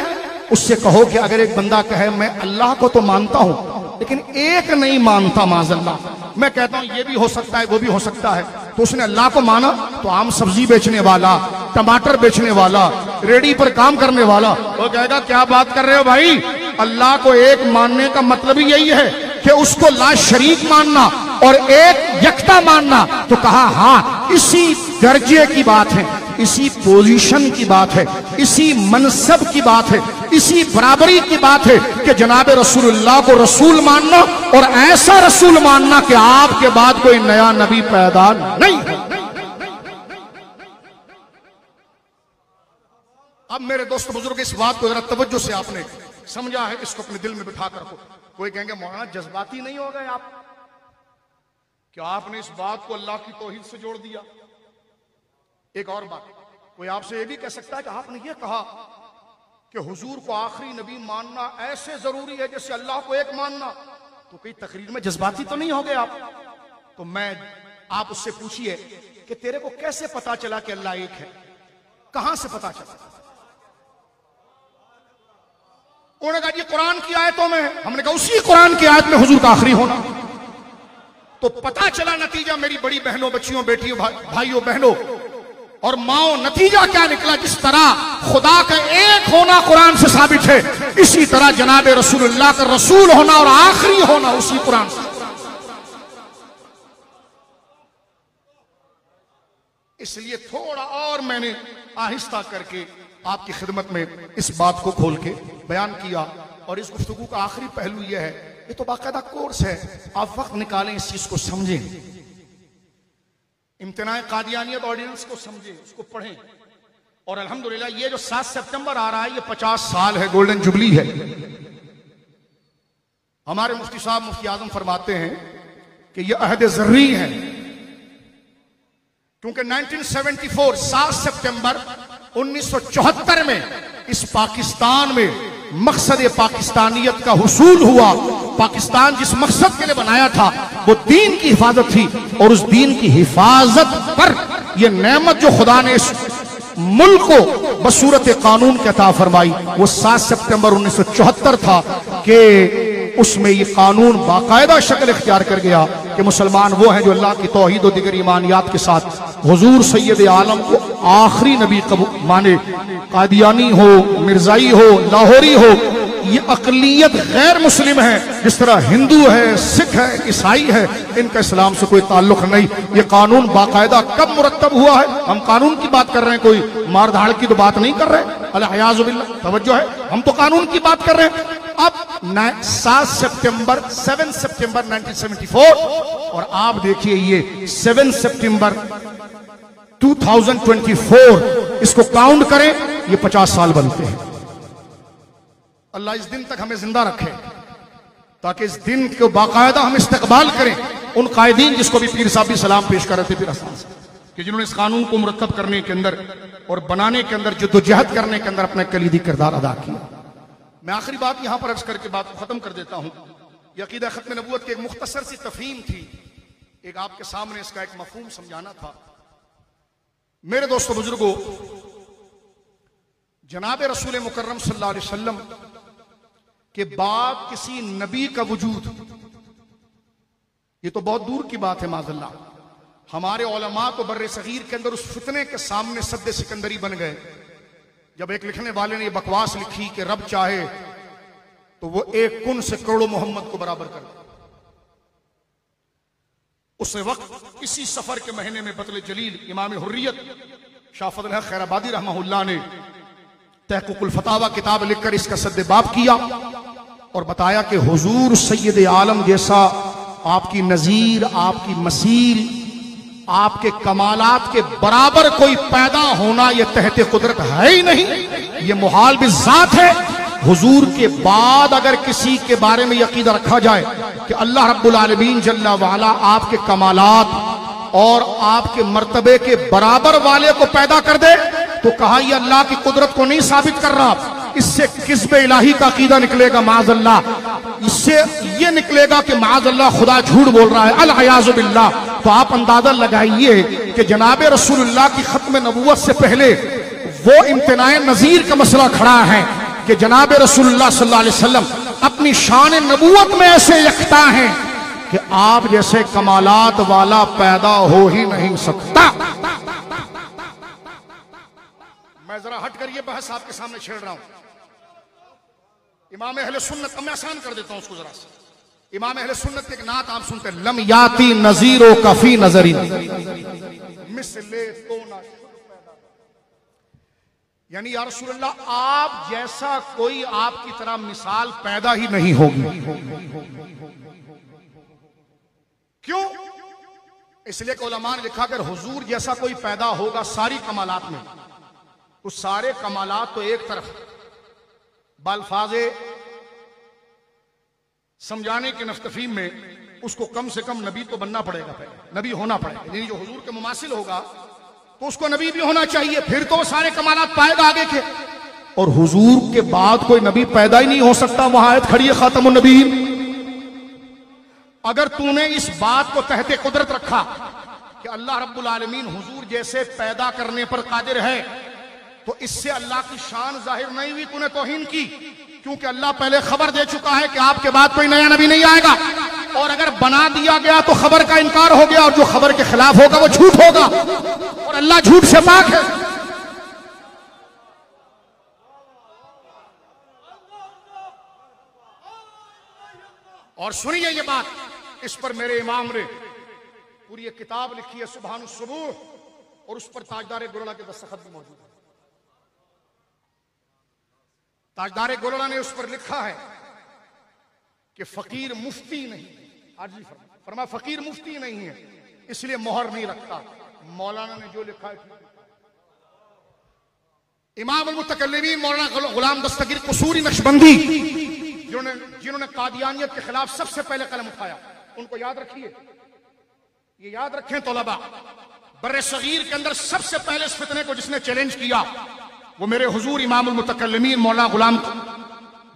उससे कहो कि अगर एक बंदा कहे मैं अल्लाह को तो मानता हूं लेकिन एक नहीं मानता माज़अल्लाह, मैं कहता हूं ये भी हो सकता है वो भी हो सकता है, तो उसने अल्लाह को माना तो आम सब्जी बेचने वाला, टमाटर बेचने वाला, रेडी पर काम करने वाला वो कहेगा क्या बात कर रहे हो भाई, अल्लाह को एक मानने का मतलब ही यही है कि उसको ला शरीक मानना और एक यकता मानना। तो कहा हाँ, इसी दर्जे की बात है, इसी पोजीशन की बात है, इसी मनसब की बात है, इसी बराबरी की बात है कि जनाब रसूलुल्लाह को रसूल मानना और ऐसा रसूल मानना कि आपके बाद कोई नया नबी पैदा नहीं। अब मेरे दोस्त बुजुर्ग इस बात को जरा तवज्जो से आपने समझा है, इसको अपने दिल में बिठा कर रखो। कोई कहेंगे मौलाना जज्बाती नहीं हो गए आप, क्या आपने इस बात को अल्लाह की तौहीद से जोड़ दिया। एक और बात, कोई आपसे यह भी कह सकता है कि आपने ये कहा कि हुजूर को आखिरी नबी मानना ऐसे जरूरी है जैसे अल्लाह को एक मानना, तो कोई तकरीर में जज्बाती तो नहीं हो गए आप। तो मैं आप उससे पूछिए कि तेरे को कैसे पता चला कि अल्लाह एक है, कहां से पता चला। उन्होंने कहा जी कुरान की आयतों में। हमने कहा उसी कुरान की आयत में हुजूर का आखिरी होना। तो पता चला नतीजा मेरी बड़ी बहनों, बच्चियों, बेटियों, भाइयों, बहनों और माओ, नतीजा क्या निकला। जिस तरह खुदा का एक होना कुरान से साबित है, इसी तरह जनाब रसूलुल्लाह का रसूल होना और आखिरी होना उसी कुरान से। इसलिए थोड़ा और मैंने आहिस्ता करके आपकी खिदमत में इस बात को खोल के बयान किया। और इस गुफ्तगू का आखिरी पहलू यह है, ये तो बाकायदा कोर्स है, आप वक्त निकालें, इस चीज को समझें, इम्तिनाए कादियानियत ऑर्डिनेंस को समझें, उसको पढ़ें। और अल्हम्दुलिल्लाह ये जो 7 सितंबर आ रहा है, ये 50 साल है, गोल्डन जुबली है। हमारे मुफ्ती साहब, मुफ्ती आजम फरमाते हैं कि ये अहद ज़र्री है, क्योंकि 1974 7 सितंबर 1974 में इस पाकिस्तान में मकसद पाकिस्तानियत का हुसूल हुआ। पाकिस्तान जिस मकसद के लिए बनाया था वो दीन की हिफाजत थी, और उस दीन की हिफाजत पर यह नेमत जो खुदा ने इस मुल्क को बसूरत कानून के अता फरमाई, वो 7 सितंबर 1974 था कि उसमें ये कानून बाकायदा शक्ल इख्तियार कर गया कि मुसलमान वो हैं जो अल्लाह की तौहीद और दिगर ईमानियात के साथ हुजूर सैयद आलम को आखिरी नबी माने। कादियानी हो, मिर्जाई हो, लाहौरी हो, ये अकलियत गैर मुस्लिम है, जिस तरह हिंदू है, सिख है, ईसाई है, इनका इस्लाम से कोई ताल्लुक नहीं। ये कानून बाकायदा कब मुरत्तब हुआ है, हम कानून की बात कर रहे हैं, कोई मारधाड़ की तो बात नहीं कर रहे। अल-हयाज़ु बिल्लाह, तवज्जो है, हम तो कानून की बात कर रहे हैं। अब 7 सितंबर 1974 और आप देखिए ये 7 सितंबर 2024, इसको काउंट करें, ये 50 साल बनते हैं। अल्लाह इस दिन तक हमें जिंदा रखे ताकि इस दिन को बाकायदा हम इस्तकबाल करें उन कायदीन जिसको भी पीर साहब भी सलाम पेश कर रहे थे, पीर हसन से, कि जिन्होंने इस कानून को मुरत्तब करने के अंदर और बनाने के अंदर, जद्दोजहद करने के अंदर अपना कलीदी किरदार अदा किया। मैं आखिरी बात यहां पर अर्ज करके बात को खत्म कर देता हूं। यह अकीदा खत्म नबूवत की एक मुख्तसर सी तफहीम थी, एक आपके सामने इसका एक मफहूम समझाना था। मेरे दोस्तों बुजुर्गों, जनाब रसूल मुकर्रम सल्लल्लाहु अलैहि वसल्लम के बाद किसी नबी का वजूद, ये तो बहुत दूर की बात है माज़अल्लाह। हमारे उलमा तो बर्रे सगीर के अंदर उस फितने के सामने सद्दे सिकंदरी बन गए जब एक लिखने वाले ने ये बकवास लिखी कि रब चाहे तो वो एक कुन से करोड़ों मोहम्मद को बराबर कर दे। उस वक्त इसी सफर के महीने में बतले जलील इमाम हुर्रियत शाह फजल हक खैराबादी रहमहुल्लाह ने तहक़ीक़ुल फतावा किताब लिखकर इसका सद्देबाब किया और बताया कि हुजूर सैयद आलम जैसा आपकी नजीर, आपकी मसील, आपके कमालात के बराबर कोई पैदा होना यह तहते कुदरत है ही नहीं, यह मुहाल बिज़ात है। हुजूर के बाद अगर किसी के बारे में यकीदा रखा जाए कि अल्लाह रब्बुल आलमीन जल्ला वाला आपके कमालात और आपके मर्तबे के बराबर वाले को पैदा कर दे, तो कहा यह अल्लाह की कुदरत को नहीं साबित कर रहा, इससे किस्ब इलाही का अकीदा निकलेगा माज़अल्लाह। इससे ये निकलेगा कि माज़अल्लाह खुदा झूठ बोल रहा है, अल-अयाज़ु बिल्लाह। तो आप अंदाजा लगाइए कि जनाब रसूलुल्लाह की खत्म नबुव्वत से पहले वो इम्तिनाए नज़ीर का मसला खड़ा है कि जनाब रसूलुल्लाह सल्लल्लाहु अलैहि वसल्लम अपनी शान नबुव्वत में ऐसे यकता हैं कि आप जैसे कमालात वाला पैदा हो ही नहीं सकता। मैं जरा हट कर ये बहस आपके सामने छेड़ रहा हूं। इमाम अहले सुन्नत, मैं आसान कर देता हूं उसको जरा सा। इमाम अहले सुन्नत के एक नात आप सुनते हैं, लम याती नज़ीरो कफी नजरी मिसले तो ना, यानी या रसूलल्लाह आप जैसा कोई आपकी तरह मिसाल पैदा ही नहीं होगी। क्यों? इसलिए कि उलमा ने लिखा अगर हुजूर जैसा कोई पैदा होगा सारी कमालात में, तो सारे कमालात तो एक तरफ बाल्फाजे समझाने के नफ्तफीम में उसको कम से कम नबी तो बनना पड़ेगा, पहले नबी होना पड़ेगा। यानी जो हुजूर के मुमासिल होगा तो उसको नबी भी होना चाहिए, फिर तो सारे कमालात पाएगा आगे के। और हुजूर के बाद कोई नबी पैदा ही नहीं हो सकता। वहां आयत खड़ी है खातमुन नबीय्यीन। अगर तूने इस बात को तहते कुदरत रखा कि अल्लाह रब्बुल आलमीन हुजूर जैसे पैदा करने पर कादिर है, तो इससे अल्लाह की शान जाहिर नहीं हुई, तूने तौहीन की। क्योंकि अल्लाह पहले खबर दे चुका है कि आपके बाद कोई नया नबी नहीं आएगा, और अगर बना दिया गया तो खबर का इनकार हो गया, और जो खबर के खिलाफ होगा वो झूठ होगा, और अल्लाह झूठ से पाक है। और सुनिए ये बात, इस पर मेरे इमाम ने पूरी एक किताब लिखी है सुबहानुस सुबूह, और उस पर ताजदार गोलड़ा के दस्तखत भी मौजूद है। ताजदार गोलड़ा ने उस पर लिखा है कि फकीर मुफ्ती नहीं, हाजी फरमा फकीर मुफ्ती नहीं है इसलिए मोहर नहीं रखता। मौलाना ने जो लिखा है, इमाम अल-मुतकल्लिमीन मौलाना गुलाम दस्तगीर कसूरी नक्शबंदी जिन्होंने कादियानियत के खिलाफ सबसे पहले कलम उठाया, उनको याद रखिए, ये याद रखें तौलबा, बर्रे सगीर के अंदर सबसे पहले इस फितने को जिसने चैलेंज किया वो मेरे हुजूर इमाम अल-मुतकल्लिमीन मौलाना गुलाम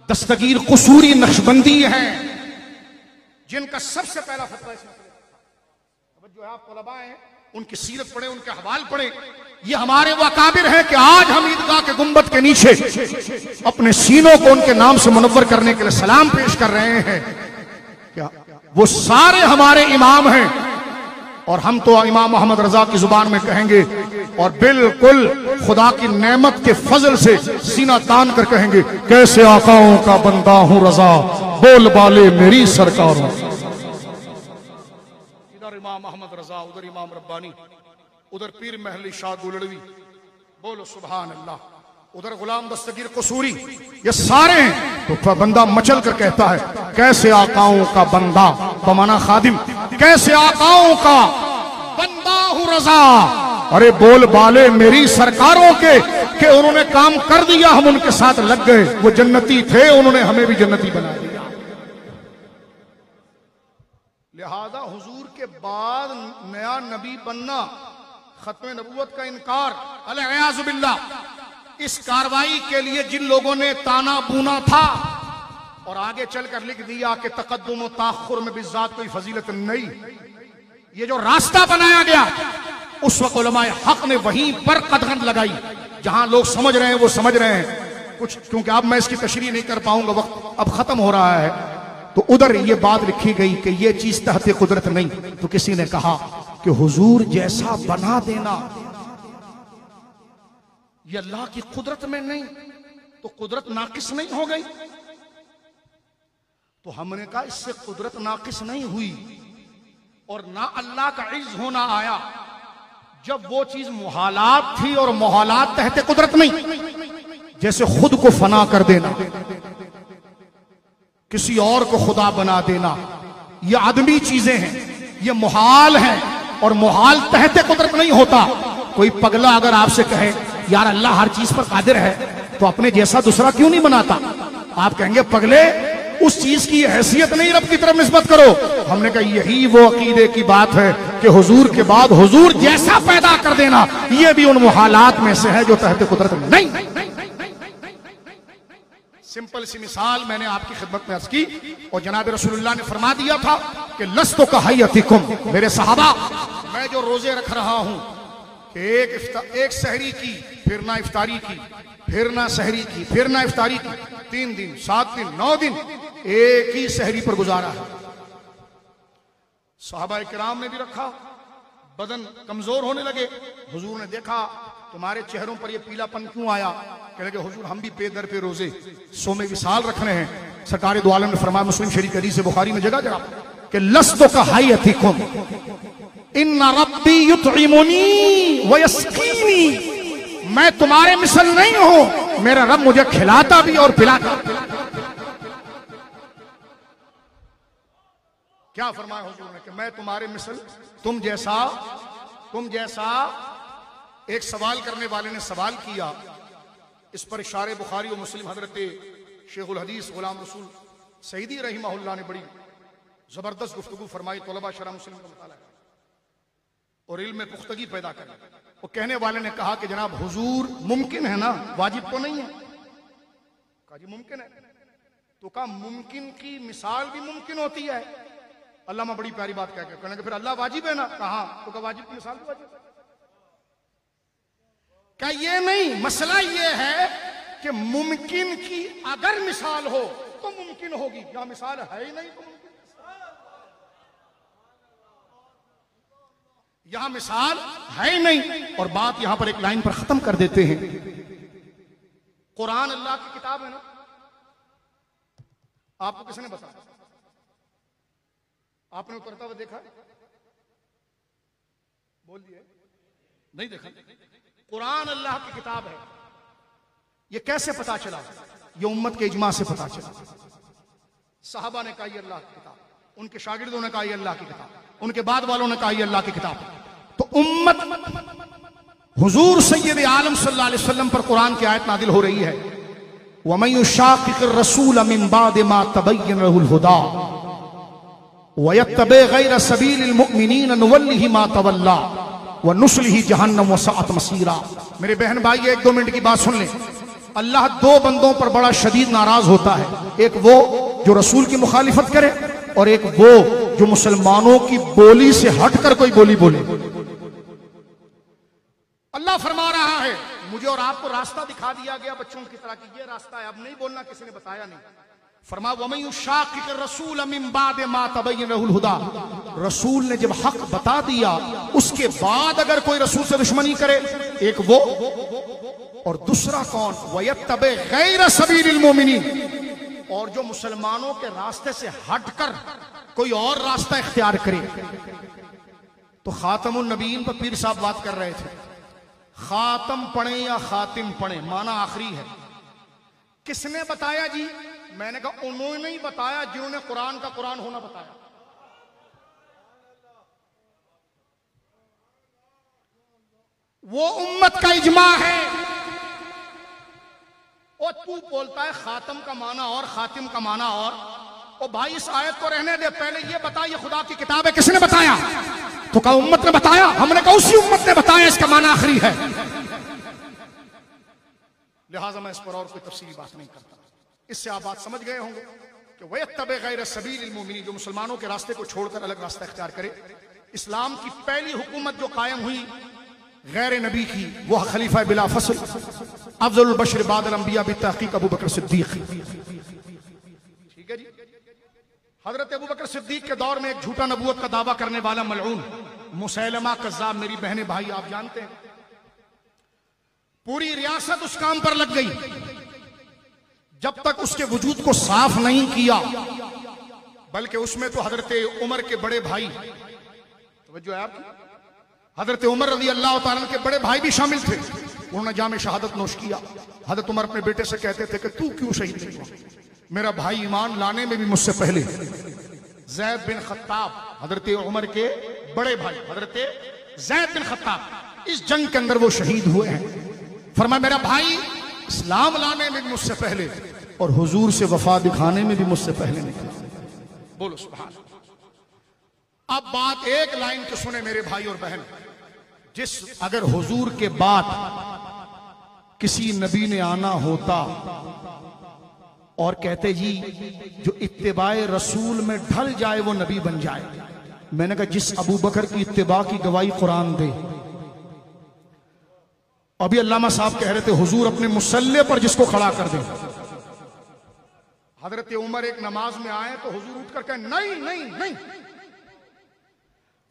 दस्तगीर कसूरी नक्शबंदी हैं, जिनका सबसे पहला फतवा इसमें जो है आप तौलबा हैं उनकी सीरत पढ़े, उनके हवाल पढ़े। ये हमारे वो अकाबिर हैं कि आज हम ईदगाह के गुंबद के नीचे अपने सीनों को उनके नाम से मुनव्वर करने के लिए सलाम पेश कर रहे हैं। क्या वो सारे हमारे इमाम हैं, और हम तो इमाम मोहम्मद रजा की जुबान में कहेंगे, और बिल्कुल खुदा की नेमत के फजल से सीना तान कर कहेंगे, कैसे आकाओं का बंदा हूं रजा, बोल बाले मेरी सरकारों। इधर इमाम मोहम्मद रजा, उधर इमाम रब्बानी, उधर पीर महली शाह गुलड़वी, बोलो सुभान अल्लाह, उधर गुलाम दस्तगीर कसूरी, ये सारे हैं। तो बंदा मचल कर कहता है, कैसे आकाओं का बंदा बमाना खादिम, कैसे आकाओं का बंदा हूं रजा, अरे बोल बाले मेरी सरकारों के उन्होंने काम कर दिया, हम उनके साथ लग गए, वो जन्नती थे, उन्होंने हमें भी जन्नती बना दिया। लिहाजा हुजूर के बाद नया नबी बनना, खत्म नबूवत का इनकार, अल-इयाज़ु बिल्लाह, इस कार्रवाई के लिए जिन लोगों ने ताना बुना था और आगे चलकर लिख दिया कि तकद्दुम व ताखुर में बिज़ात कोई फजीलत नहीं, ये जो रास्ता बनाया गया उस वक्त उलमाए हक ने वहीं पर कदगन लगाई। जहां लोग समझ रहे हैं वो समझ रहे हैं कुछ, क्योंकि अब मैं इसकी तशरीह नहीं कर पाऊंगा, वक्त अब खत्म हो रहा है। तो उधर ये बात लिखी गई कि ये चीज तहत कुदरत नहीं, तो किसी ने कहा कि हुजूर जैसा बना देना ये अल्लाह की कुदरत में नहीं, तो कुदरत नाकिस नहीं हो गई। तो हमने कहा इससे कुदरत नाकिस नहीं हुई, और ना अल्लाह का इज्ज होना आया जब वो चीज मुहालात थी, और मुहालात तहत कुदरत नहीं। जैसे खुद को फना कर देना, किसी और को खुदा बना देना, ये आदमी चीजें हैं, ये मुहाल हैं, और मुहाल तहत कुदरत नहीं होता। कोई पगला अगर आपसे कहे यार अल्लाह हर चीज पर कादिर है, तो अपने जैसा दूसरा क्यों नहीं बनाता? आप कहेंगे पगले उस चीज की हैसियत नहीं रब की तरफ निस्बत करो। हमने कहा यही वो अकीदे की बात है कि हुजूर के बाद हुजूर जैसा पैदा कर देना, ये भी उन मुहालात में से है जो तहत कुदरत नहीं। सिंपल सी मिसाल मैंने आपकी खिदमत में अर्ज की और जनाब रसूलुल्लाह ने फरमा दिया था कि लस्तु का हयतिकुम, मेरे सहाबा मैं जो रोजे रख रहा हूं कि एक सहरी की, फिर ना इफ्तारी की, फिर ना सहरी की, फिर ना इफ्तारी की, 3 दिन 7 दिन 9 दिन एक ही सहरी पर गुजारा है। सहाबा किराम ने भी रखा, बदन कमजोर होने लगे। हुजूर ने देखा तुम्हारे चेहरों पर ये पीलापन क्यों आया? कहने लगे हुजूर हम भी पे दर पे रोजे सोमे विसाल रख रहे हैं। सरकार दो आलम ने फरमाया, मुस्लिम शरीफ हदीस से बुखारी में जगह जगह कि लस्तु का हयतिकुम इन्ना रब्बी युतइमुनी व यस्कीनी, मैं तुम्हारे मिसल नहीं हूं, मेरा रब मुझे खिलाता भी और पिलाता। क्या फरमाया हुजूर ने कि मैं तुम्हारे मिसल, तुम जैसा एक सवाल करने वाले ने सवाल किया। इस पर इशारे बुखारी और मुस्लिम हजरत शेखुल हदीस गुलाम रसूल सईदी रहिमहुल्लाह ने बड़ी जबरदस्त गुफ्तगू फरमाई। तलबा शरह मुस्लिम का मुताला और इल्म में पुख्तगी पैदा कर। वो कहने वाले ने कहा कि जनाब हुजूर मुमकिन है ना, वाजिब तो नहीं है? कहा जी मुमकिन है। तो कहा मुमकिन की मिसाल भी मुमकिन होती है। अल्लाह में बड़ी प्यारी बात कह के कहने फिर अल्लाह वाजिब है ना? कहा तो कहा वाजिब की मिसाल भी वाजिब है। क्या ये नहीं, मसला ये है कि मुमकिन की अगर मिसाल हो तो मुमकिन होगी, या मिसाल है ही नहीं तो मुमकिन। यहां मिसाल है ही नहीं। और बात यहां पर एक लाइन पर खत्म कर देते हैं। कुरान अल्लाह की किताब है ना, आपको किसने बताया? आपने उतरता हुआ देखा? बोल दिए नहीं देखा। कुरान अल्लाह की किताब है। यह कैसे पता चला? यह उम्मत के इजमा से पता चला। साहबा ने कहा यह अल्लाह की किताब, उनके शागिर्दों ने कहा यह अल्लाह की किताब, उनके बाद वालों ने कहा यह अल्लाह की किताब। तो उम्मत हुजूर सय्यद आलम सल्लल्लाहु अलैहि वसल्लम पर कुरान की आयत नादिल हो रही है। वमन युशाक़िक़िर रसूल मिन बाद मा तबय्यन लहुल हुदा व यत्तबि गैर सबीलिल मुमिनीन नुवल्लिहि मा तवल्ला व नुस्लिहि जहन्नम व सअत मसीरा। मेरे बहन भाई 1-2 मिनट की बात सुन लें। अल्लाह 2 बंदों पर बड़ा शदीद नाराज होता है। एक वो जो रसूल की मुखालिफत करे और एक वो जो मुसलमानों की बोली से हटकर कोई बोली बोले। अल्लाह फरमा रहा है मुझे और आपको रास्ता दिखा दिया गया बच्चों की तरह कि ये रास्ता है, अब नहीं बोलना, किसी ने बताया नहीं। फरमा वमन युशाक़िक़िर रसूल मिन बाद मा तबय्यन लहुल हुदा, रसूल ने जब हक बता दिया उसके बाद अगर कोई रसूल से दुश्मनी करे, एक वो और दूसरा कौन? वयत्तबि गैर सबीलिल मुमिनीन, और जो मुसलमानों के रास्ते से हटकर कोई और रास्ता इख्तियार करे। तो खातमुन नबीयीन पर पीर साहब बात कर रहे थे। खातम पढ़े या खातिम पढ़े, माना आखिरी है। किसने बताया जी? मैंने कहा उन्होंने ही बताया जिन्होंने कुरान का कुरान होना बताया। वो उम्मत का इजमा है। और तू बोलता है खातम का माना और खातिम का माना और। ओ भाई इस आयत को रहने दे, पहले ये बता ये खुदा की किताब है, किसने बताया? तो कहा उम्मत ने बताया। हमने कहा उसी उम्मत ने बताया, इसका माना आखिरी है। लिहाजा मैं इस पर और कोई तफसीली बात नहीं करता। इससे आप बात समझ गए होंगे कि वयत्तबि गैर सबीलिल मुमिनीन, जो मुसलमानों के रास्ते को छोड़कर अलग रास्ता इख्तियार करे। इस्लाम की पहली हुकूमत जो कायम हुई गैर नबी की, वह खलीफा बिला फसल अफजलुल बशर बादल अंबिया बितहकीक अबू बकर सिद्दीक। ठीक है जी। हजरत अबू बकर सिद्दीक के दौर में एक झूठा नबूवत का दावा करने वाला मलऊन मुसैलमा कज़्ज़ाब, मेरी बहने भाई आप जानते हैं, पूरी रियासत उस काम पर लग गई। जब तक उसके वजूद को साफ नहीं किया, बल्कि उसमें तो हजरत उमर के बड़े भाई, तवज्जो है आपकी, हजरत उमर रज़ी अल्लाह तआला के बड़े भाई भी शामिल थे। उन्होंने जामे शहादत नोश किया। हजरत उमर अपने बेटे से कहते थे कि तू क्यों शहीद नहीं हुआ? मेरा भाई ईमान लाने में भी मुझसे पहले। ज़ैद बिन खत्ताब, हजरत उमर के बड़े भाई हजरत ज़ैद बिन खत्ताब, इस जंग के अंदर वो शहीद हुए हैं। फरमाया मेरा भाई इस्लाम लाने में भी मुझसे पहले और हुजूर से वफा दिखाने में भी मुझसे पहले निकला। बोलो सुभान। अब बात एक लाइन की सुने मेरे भाई और बहन, जिस अगर हुजूर के बाद किसी नबी ने आना होता और कहते जी जो इत्तिबाए रसूल में ढल जाए वो नबी बन जाए। मैंने कहा जिस अबू बकर की इत्तिबा की गवाही कुरान दे। अभी अल्लामा साहब कह रहे थे हुजूर अपने मुसल्ले पर जिसको खड़ा कर दे। हजरत उमर एक नमाज में आए तो हुजूर उठ कर कहे नहीं नहीं नहीं,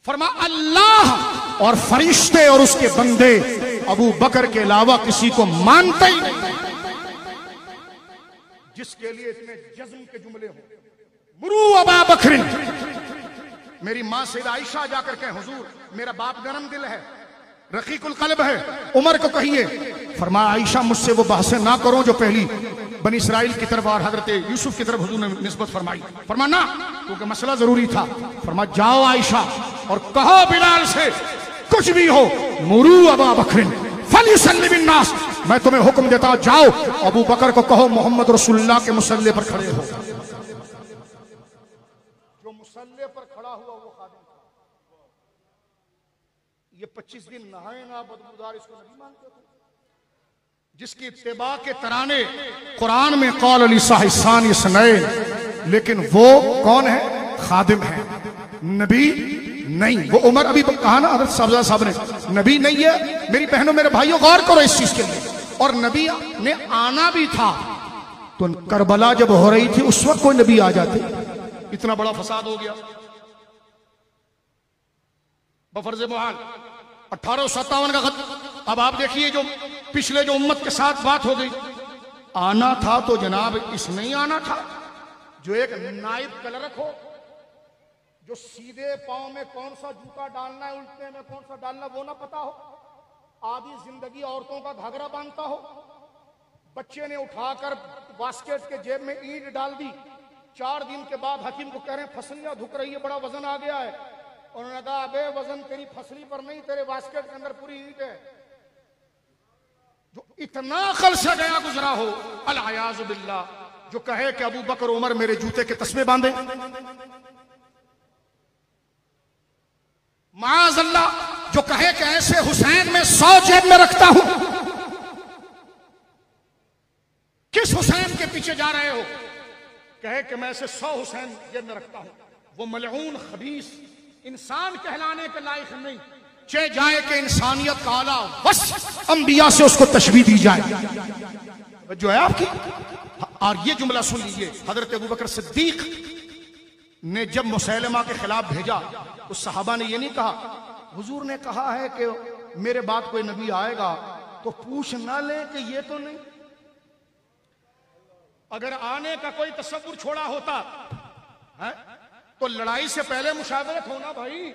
फरमा अल्लाह और फरिश्ते और उसके बंदे अबू बकर के अलावा किसी को मानते ही नहीं। जिसके लिए इतने जज्म के जुमले हो, मुरू अबा बकरिन। मेरी मां सैयदा आयशा जाकर कहे हुजूर मेरा बाप नरम दिल है, रकीकुल कल्ब है, उमर को कहिए। फरमाया आयशा मुझसे वो बहसें ना करो जो पहली बनी इसराइल की तरफ और हजरत यूसुफ की तरफ हुजूर ने निस्बत फरमाई। फरमा ना, क्योंकि मसला जरूरी था। फरमा जाओ आयशा और कहो बिलाल से कुछ भी हो, मुरू अबा बकरिन फलयुसल्लि बिन्नास, मैं तुम्हें हुक्म देता हूं जाओ अबू बकर को कहो मोहम्मद रसूलुल्लाह के मुसल्ले पर खड़े हो। जो मुसल्ले पर खड़ा हुआ वो खादिम था। ये 25 दिन नहाए ना बदबूदार, इसको नबी मानते थे। जिसकी इत्तिबा के तराने कुरान में कौल अली साहिसान इसनैन, लेकिन वो कौन है? खादिम है, नबी नहीं। वो उमर अभी कहा ना हज़रत साहब साहब ने, नबी नहीं है। मेरी बहनों मेरे भाइयों गौर करो इस चीज के लिए। और नबी ने आना भी था तो करबला जब हो रही थी उस वक्त कोई नबी आ जाते, इतना बड़ा फसाद हो गया। बफर्ज मुहाल 1857 का खत। अब आप देखिए जो पिछले जो उम्मत के साथ बात हो गई, आना था तो जनाब इसमें ही आना था। जो एक नाइब कलरक हो, जो सीधे पांव में कौन सा जूता डालना है, उल्टे में कौन सा डालना वो ना पता हो, आधी जिंदगी औरतों का घाघरा बांधता हो, बच्चे ने उठाकर बास्केट के जेब में ईंट डाल दी, 4 दिन के बाद हकीम को कह रहे हैं फसलियां धुक रही है, बड़ा वजन आ गया है। उन्होंने कहा अबे वजन तेरी फसली पर नहीं, तेरे बास्केट के अंदर पूरी ईंट है। जो इतना अकल से गया गुजरा हो, अल-अयाज़ु बिल्लाह, जो कहे कि अबू बकर उमर मेरे जूते के तस्मे बांधे, माअज़ल्लाह, जो कहे कि ऐसे हुसैन में 100 जेब में रखता हूं। किस हुसैन के पीछे जा रहे हो? कहे कि मैं ऐसे 100 हुसैन जेब में रखता हूं। वो मलऊन खबीस इंसान कहलाने के लायक नहीं, चे जाए कि इंसानियत का आला बस अंबिया से उसको तशबीह दी जाए। जो है आपकी। और ये जुमला सुन लीजिए, हजरत अबू बकर सिद्दीक ने जब मुसैलमा के खिलाफ भेजा, उस सहाबा ने ये नहीं कहा हुजूर ने कहा है कि मेरे बाद कोई नबी आएगा तो पूछ ना ले कि ये तो नहीं। अगर आने का कोई तसव्वुर छोड़ा होता है तो लड़ाई से पहले मुशावरत होना भाई।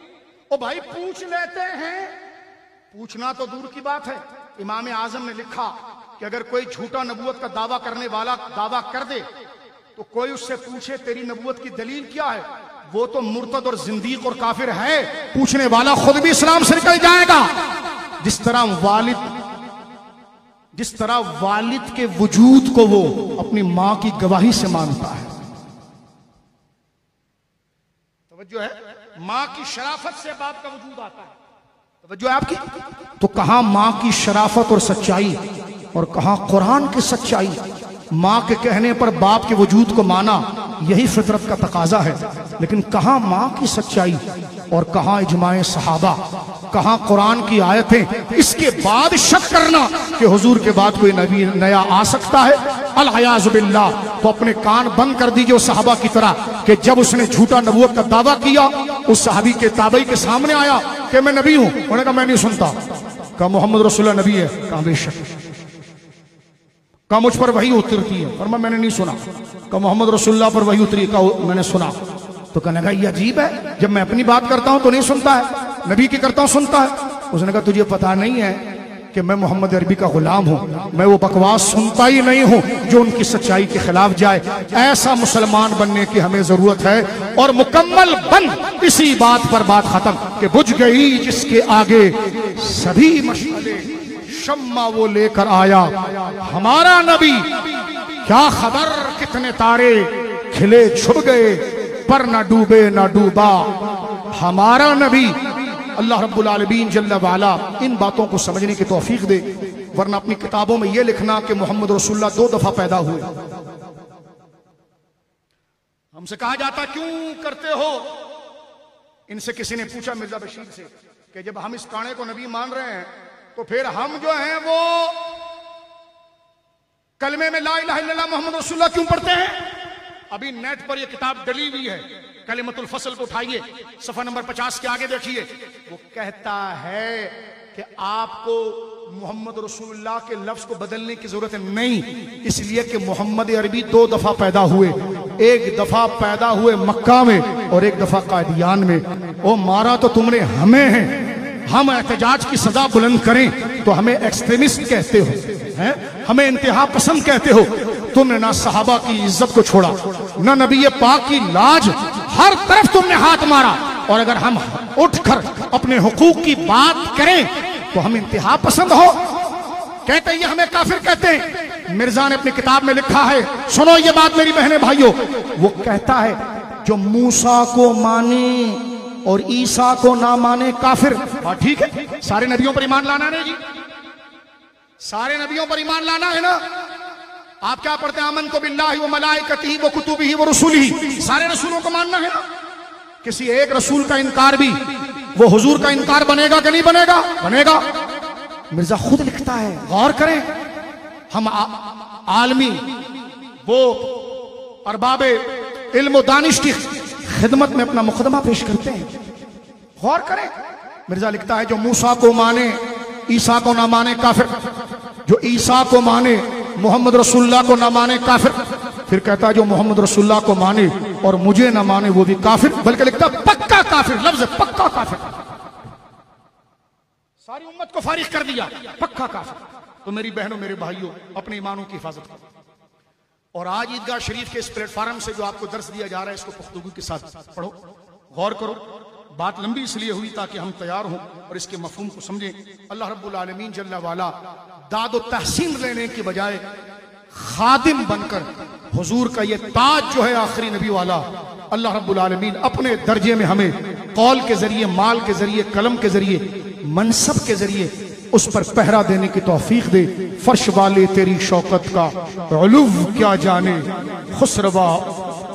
ओ भाई पूछ लेते हैं, पूछना तो दूर की बात है। इमाम आजम ने लिखा कि अगर कोई झूठा नबूवत का दावा करने वाला दावा कर दे तो कोई उससे पूछे तेरी नबूवत की दलील क्या है, वो तो मुर्तद और जिंदीक और काफिर है, पूछने वाला खुद भी इस्लाम से निकल जाएगा। जिस तरह वालिद के वजूद को वो अपनी मां की गवाही से मानता है। तवज्जो है, मां की शराफत से बाप का वजूद आता है। तवज्जो है आपकी। तो कहां मां की शराफत और सच्चाई और कहां कुरान की सच्चाई। मां के कहने पर बाप के वजूद को माना, यही फितरत का तकाजा है। लेकिन कहां मां की सच्चाई और कहां इजमाए सहाबा, कहां कुरान की आयतें। इसके बाद शक करना कि हुजूर के बाद कोई नबी नया आ सकता है, अल-अयाज़ु बिल्लाह। तो अपने कान बंद कर दीजिए उस सहाबा की तरह कि जब उसने झूठा नबूवत का दावा किया, उस सहाबी के ताबई के सामने आया कि मैं नबी हूं। उन्होंने कहा मैं नहीं सुनता। कहा मोहम्मद रसूलुल्लाह नबी है। कहा बेशक। कहा मुझ पर वही उतरती है। फरमा मैंने नहीं सुना। कहा मोहम्मद रसूलुल्लाह पर वही उतरी। कहा मैंने सुना। तो कहने लगा ये अजीब है, जब मैं अपनी बात करता हूं तो नहीं सुनता है, नबी की करता हूं सुनता है। उसने कहा तुझे पता नहीं है कि मैं मोहम्मद अरबी का गुलाम हूं, मैं वो बकवास सुनता ही नहीं हूं जो उनकी सच्चाई के खिलाफ जाए। ऐसा मुसलमान बनने की हमें जरूरत है। और मुकम्मल बन इसी बात पर बात खत्म कि बुझ गई जिसके आगे सभी मशाले, शम्मा वो लेकर आया हमारा नबी। क्या खबर कितने तारे खिले छुप गए पर ना डूबे ना डूबा हमारा नबी। अल्लाह रब्बुल आलमीन जल्ल वाला इन बातों को समझने की तौफीक दे। वरना अपनी किताबों में यह लिखना कि मोहम्मद रसूलुल्लाह 2 दफा पैदा हुए, हमसे कहा जाता क्यों करते हो। इनसे किसी ने पूछा मिर्जा बशीर से कि जब हम इस काणे को नबी मान रहे हैं तो फिर हम जो हैं वो कलमे में ला इलाहा इल्लल्लाह मोहम्मद रसूलुल्लाह क्यों पढ़ते हैं। अभी नेट पर ये किताब डली हुई है, कलिमतुल फसल को उठाइए, सफा नंबर 50 के आगे देखिए। वो कहता है कि आपको मोहम्मद रसूलुल्लाह के लफ्ज को बदलने की जरूरत नहीं, इसलिए कि मोहम्मद अरबी 2 दफा पैदा हुए, एक दफा पैदा हुए मक्का में और एक दफा कादियान में। ओ मारा तो तुमने हमें है, हम एहतजाज की सजा बुलंद करें तो हमें एक्सट्रीमिस्ट कहते हो, हैं? हमें इंतहा पसंद कहते हो। तुमने ना सहाबा की इज्जत को छोड़ा, ना नबी पाक की लाज, हर तरफ तुमने हाथ मारा। और अगर हम उठकर अपने हुकूक की बात करें तो हम इंतहा पसंद हो, कहते हैं ये हमें काफिर कहते हैं। मिर्जा ने अपनी किताब में लिखा है, सुनो ये बात मेरी बहनें भाइयों, वो कहता है जो मूसा को माने और ईसा को ना माने काफिर। हाँ ठीक है, सारे नबियों पर ईमान लाना नहीं जी, सारे नबियों पर ईमान लाना है ना। आप क्या पढ़ते हैं, आमन्तु बिल्लाहि व मलाइकतिही व कुतुबिही व रुसुलिही, सारे रसूलों को मानना है ना। किसी एक रसूल का इनकार भी वो हुजूर का इनकार बनेगा कि नहीं बनेगा, बनेगा। मिर्जा खुद लिखता है, गौर करें, हम आलमी वो अरबाबे इल्म व दानिश की खिदमत में अपना मुकदमा पेश करते हैं, गौर करें। मिर्जा लिखता है जो मूसा को माने ईसा को ना माने काफिर, जो ईसा को माने मोहम्मद रसूलुल्लाह को ना माने काफिर। फिर कहता है जो मोहम्मद रसूलुल्लाह को माने और मुझे ना माने वो भी काफिर, बल्कि लिखता पक्का काफिर, लफ्ज पक्का काफिर, सारी उम्मत को फारिग कर दिया, पक्का काफिर। तो मेरी बहनों मेरे भाइयों, अपने ईमानों की हिफाजत करो। और आज ईदगाह शरीफ के इस प्लेटफार्म से जो आपको दर्स दिया जा रहा है, इसको पुख्तगी के साथ पढ़ो, गौर करो। बात लंबी इसलिए हुई ताकि हम तैयार हों और इसके मफहूम को समझें। अल्लाह रब्बुल आलमीन जल्ला वाला दाद व तहसीन लेने की बजाय खादिम बनकर हुजूर का ये ताज जो है आखिरी नबी वाला, अल्लाह रब्बुल आलमीन अपने दर्जे में हमें कौल के जरिए, माल के जरिए, कलम के जरिए, मनसब के जरिए उस पर पहरा देने की तौफीक दे। फर्श वाले तेरी शौकत का उलूव क्या जाने, खुसरवा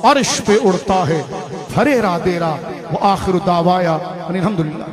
अर्श पे उड़ता है, फरेरा देरा वो आखिर दावाया अल्हम्दुलिल्लाह।